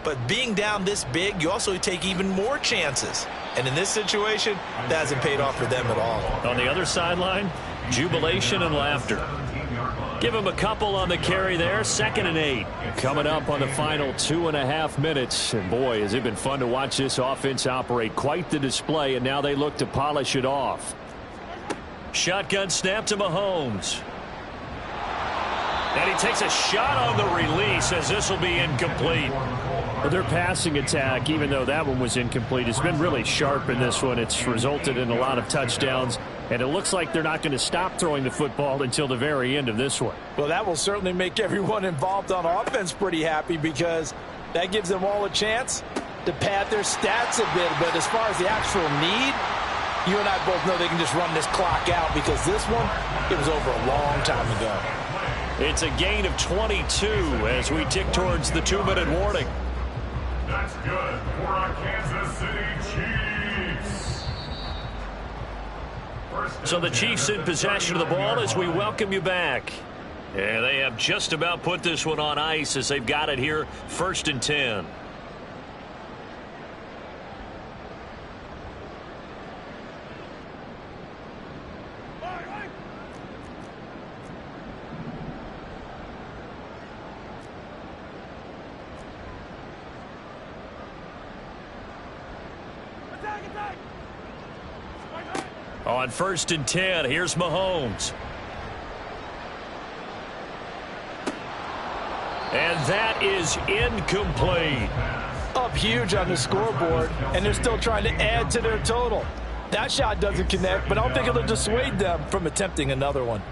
But being down this big, you also take even more chances. And in this situation, that hasn't paid off for them at all. On the other sideline, jubilation and laughter. Give him a couple on the carry there. 2nd and 8. Coming up on the final 2.5 minutes. And boy, has it been fun to watch this offense operate. Quite the display, and now they look to polish it off. Shotgun snap to Mahomes. And he takes a shot on the release as this will be incomplete. Well, their passing attack, even though that one was incomplete, has been really sharp in this one. It's resulted in a lot of touchdowns, and it looks like they're not going to stop throwing the football until the very end of this one. Well, that will certainly make everyone involved on offense pretty happy because that gives them all a chance to pad their stats a bit. But as far as the actual need, you and I both know they can just run this clock out because this one, it was over a long time ago. It's a gain of 22 as we tick towards the 2-minute warning. That's good for our Kansas City Chiefs. So the Chiefs in possession of the ball as we welcome you back. And they have just about put this one on ice as they've got it here, 1st and 10. On 1st and 10, here's Mahomes. And that is incomplete. Up huge on the scoreboard, and they're still trying to add to their total. That shot doesn't connect, but I don't think it'll dissuade them from attempting another one.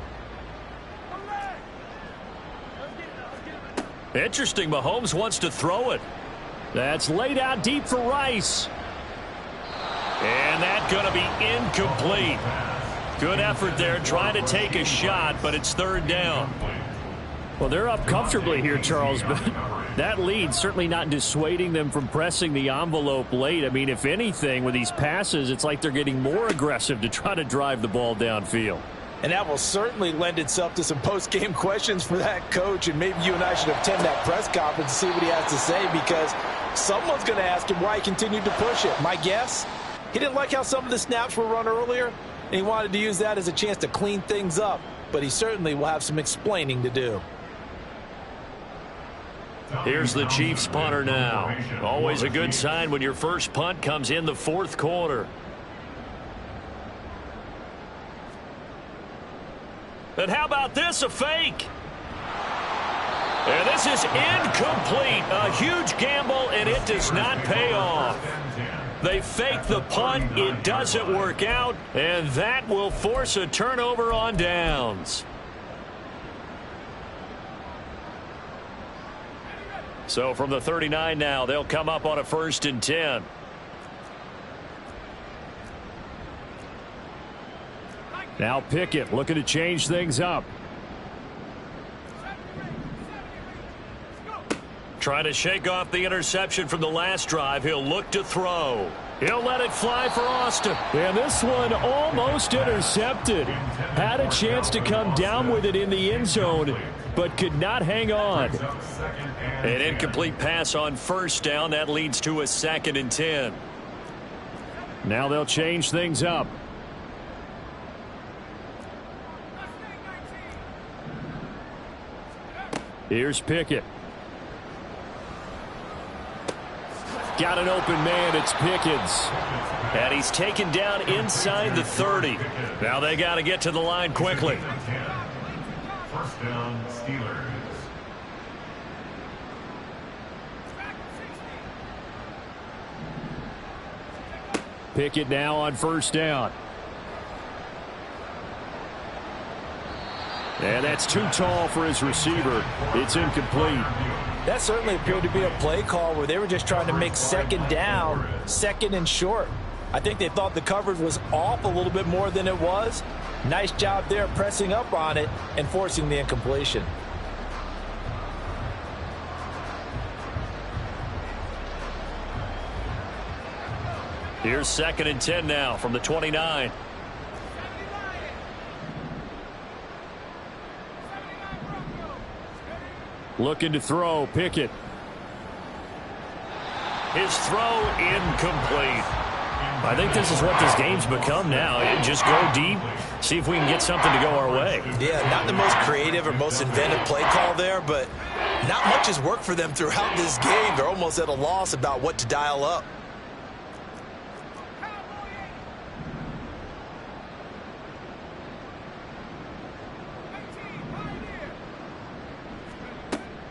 Interesting, Mahomes wants to throw it. That's laid out deep for Rice. And that's going to be incomplete. Good effort there trying to take a shot, but it's 3rd down. Well, they're up comfortably here, Charles, but that lead certainly not dissuading them from pressing the envelope late. I mean, if anything, with these passes, it's like they're getting more aggressive to try to drive the ball downfield. And that will certainly lend itself to some post-game questions for that coach, and maybe you and I should attend that press conference to see what he has to say because someone's going to ask him why he continued to push it. My guess? He didn't like how some of the snaps were run earlier, and he wanted to use that as a chance to clean things up. But he certainly will have some explaining to do. Here's the Chiefs punter now. Always a good sign when your first punt comes in the 4th quarter. And how about this, a fake? And this is incomplete. A huge gamble, and it does not pay off. They fake the punt. It doesn't work out, and that will force a turnover on downs. So from the 39 now, they'll come up on a 1st and 10. Now Pickett looking to change things up. Trying to shake off the interception from the last drive. He'll look to throw. He'll let it fly for Austin. And this one almost intercepted. Had a chance to come down with it in the end zone, but could not hang on. An incomplete pass on first down. That leads to a 2nd and 10. Now they'll change things up. Here's Pickett. Got an open man. It's Pickens. And he's taken down inside the 30. Now they got to get to the line quickly. First down, Steelers. Pickett now on first down. And that's too tall for his receiver. It's incomplete. That certainly appeared to be a play call where they were just trying to make 2nd down, 2nd and short. I think they thought the coverage was off a little bit more than it was. Nice job there pressing up on it and forcing the incompletion. Here's 2nd and 10 now from the 29. Looking to throw. Pickett. His throw incomplete. I think this is what this game's become now. Just go deep, see if we can get something to go our way. Yeah, not the most creative or most inventive play call there, but not much has worked for them throughout this game. They're almost at a loss about what to dial up.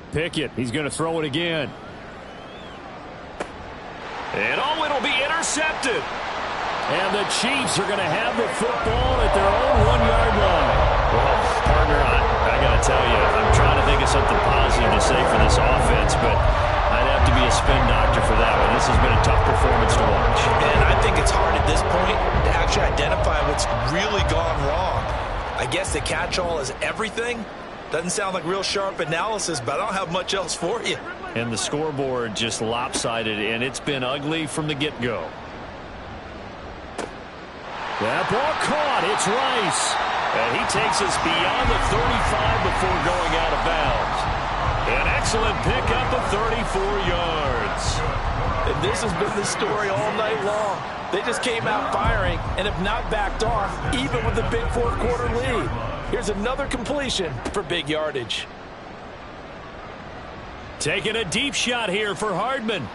Pickett. He's going to throw it again. And oh, it'll be intercepted. And the Chiefs are going to have the football at their own 1-yard line. Well, partner, I got to tell you, I'm trying to think of something positive to say for this offense, but I'd have to be a spin doctor for that one. This has been a tough performance to watch. And I think it's hard at this point to actually identify what's really gone wrong. I guess the catch-all is everything. Doesn't sound like real sharp analysis, but I don't have much else for you. And the scoreboard just lopsided, and it's been ugly from the get-go. That ball caught. It's Rice. And he takes us beyond the 35 before going out of bounds. An excellent pickup of 34 yards. And this has been the story all night long. They just came out firing and have not backed off, even with the big fourth-quarter lead. Here's another completion for big yardage. Taking a deep shot here for Hardman.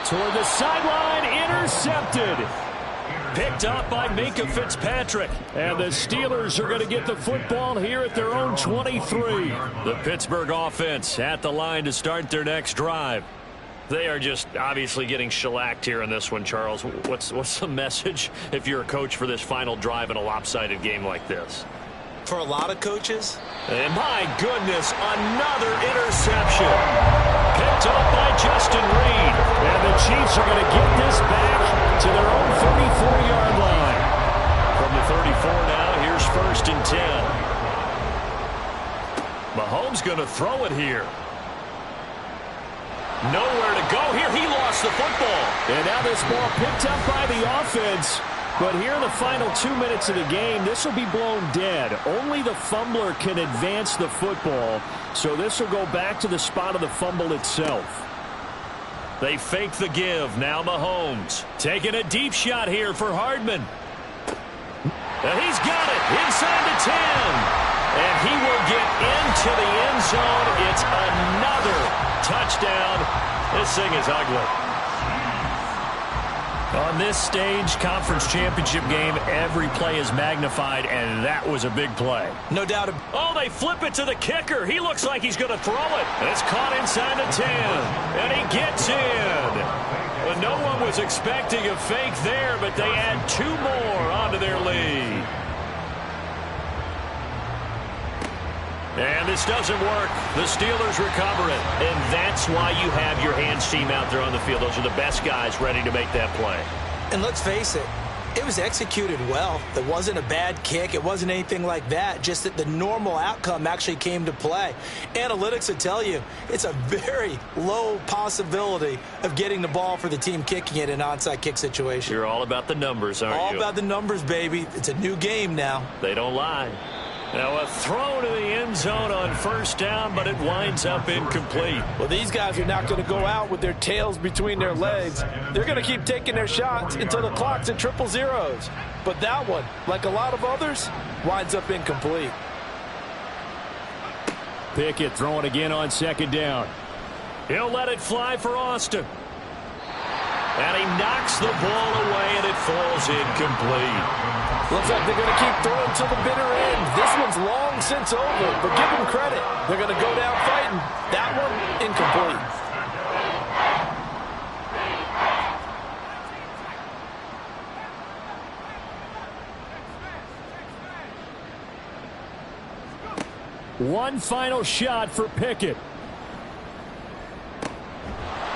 Toward the sideline, intercepted. Picked up by Minkah Fitzpatrick. And the Steelers are going to get the football here at their own 23. The Pittsburgh offense at the line to start their next drive. They are just obviously getting shellacked here in this one, Charles. What's the message if you're a coach for this final drive in a lopsided game like this? For a lot of coaches. And my goodness, another interception. Picked up by Justin Reed. And the Chiefs are going to get this back to their own 34-yard line. From the 34 now, here's 1st and 10. Mahomes going to throw it here. Nowhere to go here. He lost the football. And now this ball picked up by the offense. But here in the final 2 minutes of the game, this will be blown dead. Only the fumbler can advance the football. So this will go back to the spot of the fumble itself. They fake the give. Now Mahomes taking a deep shot here for Hardman. And he's got it inside the 10. And he will get into the end zone. It's another touchdown. This thing is ugly. On this stage, conference championship game, every play is magnified, and that was a big play. No doubt. Oh, they flip it to the kicker. He looks like he's going to throw it. And it's caught inside the 10. And he gets in. Well, no one was expecting a fake there, but they add 2 more onto their lead. And this doesn't work. The Steelers recover it. And that's why you have your hands team out there on the field. Those are the best guys ready to make that play. And let's face it, It was executed well. It wasn't a bad kick. It wasn't anything like that. Just that the normal outcome actually came to play. Analytics would tell you it's a very low possibility of getting the ball for the team kicking it in an onside kick situation. You're all about the numbers, aren't you? All about the numbers, baby. It's a new game now. They don't lie. Now a throw to the end zone on first down, but it winds up incomplete. Well, these guys are not going to go out with their tails between their legs. They're going to keep taking their shots until the clock's at triple zeros. But that one, like a lot of others, winds up incomplete. Pickett throwing again on second down. He'll let it fly for Austin. And he knocks the ball away, and it falls incomplete. Looks like they're going to keep throwing till the bitter end. This one's long since over, but give them credit. They're going to go down fighting. That one, incomplete. One final shot for Pickett.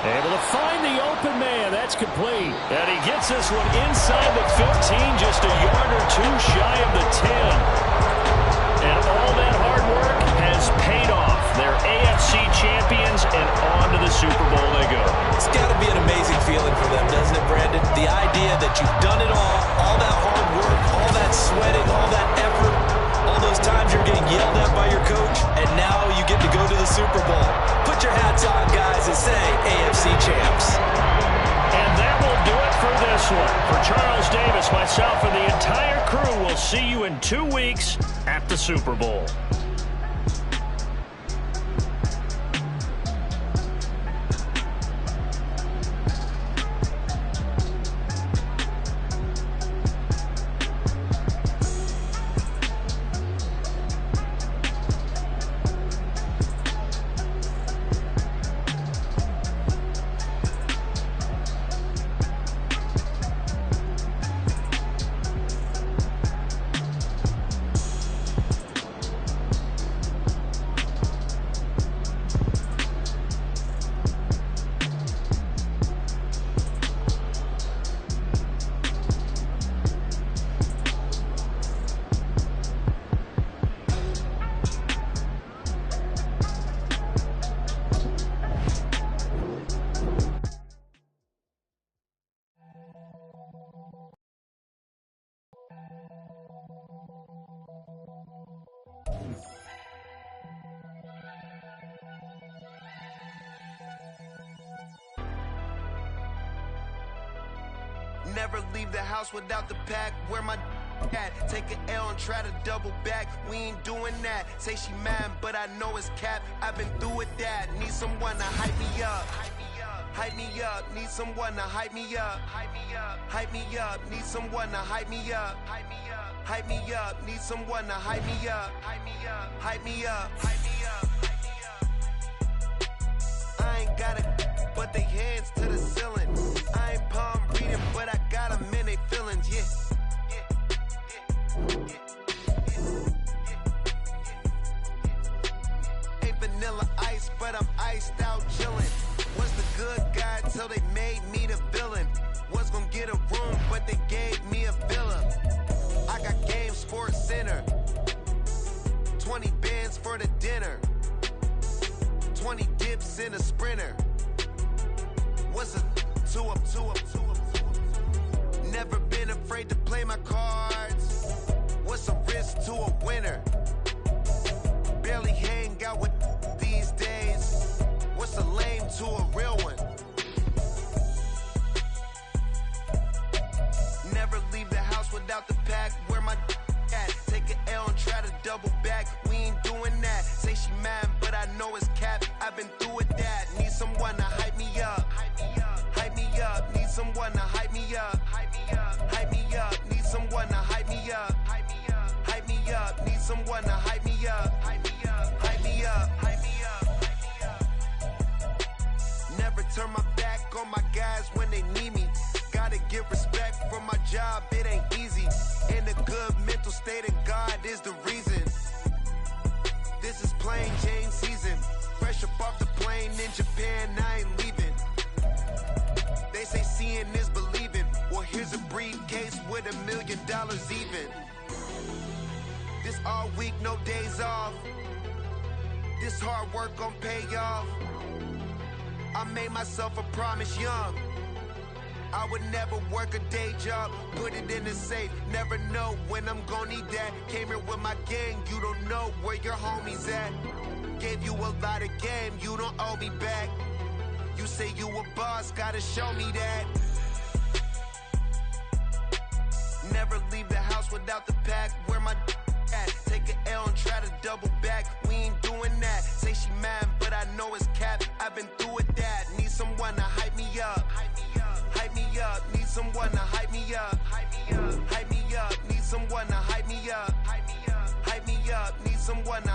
Able to find the open man. That's complete. And he gets this one inside the 15, just a yard or two shy of the 10. And all that hard work has paid off. They're AFC champions, and on to the Super Bowl they go. It's got to be an amazing feeling for them, doesn't it, Brandon? The idea that you've done it all that hard work, all that sweating, all that effort, all those times you're getting yelled at by your coach, and now you get to go to the Super Bowl. Put your hats on, guys, and say AFC champs. And that will do it for this one. For Charles Davis, myself, and the entire crew, we'll see you in 2 weeks at the Super Bowl. Never leave the house without the pack. Where my at? Take an L and try to double back. We ain't doing that. Say she mad, but I know it's cap. I've been through with that. Need someone to hype me up. Hype me up. Need someone to hype me up. Hype me up. Hype me up. Need someone to hype me up. Hype me up. Hype me up. Need someone to hype me up. Hype me up. Hype me up. Hype me up. I ain't got it, but they hands to the ceiling. I ain't palm reading, but I got them in they feelings, yeah. Ain't vanilla ice, but I'm iced out chillin'. Was the good guy till they made me the villain. Was gonna get a room, but they gave me a villa. I got Game Sports Center. 20 bands for the dinner. 20 dips in a sprinter. What's a 2 up? Never been afraid to play my cards. What's a risk to a winner? Barely hang out with these days. What's a lame to a real one? Never leave the house without the pack. Where my at? Take an L and try to double back. We ain't doing that. Say she mad, but I know it's cap. I've been through with that. Need someone to hype me up. Hype me up. Need someone to hype me up. Hype me up. Hype me up. Need someone to hype me up. Hype me up. Hype me up. Need someone to hype me up. Hype me up. Hype me up. Hype me up. Never turn my back on my guys when they need me. Gotta give respect from my job, it ain't easy. In a good mental state and God is the reason. This is plain Jane season. Fresh up off the plane in Japan, I ain't leaving. They say seeing is believing. Well, here Here's a briefcase with $1 million even. This all week, no days off. This hard work gon' pay off. I made myself a promise young. I would never work a day job, put it in the safe. Never know when I'm gon' need that. Came here with my gang, you don't know where your homies at. Gave you a lot of game, you don't owe me back. You say you a boss, gotta show me that. Never leave the house without the pack. Where my at? Take an L and try to double back. We ain't doing that. Say she mad, but I know it's cap. I've been through with that. Need someone to hype me up. Hype me up. Need someone to hype me up. Hype me up. Need someone to hype me up. Hype me up. Need someone to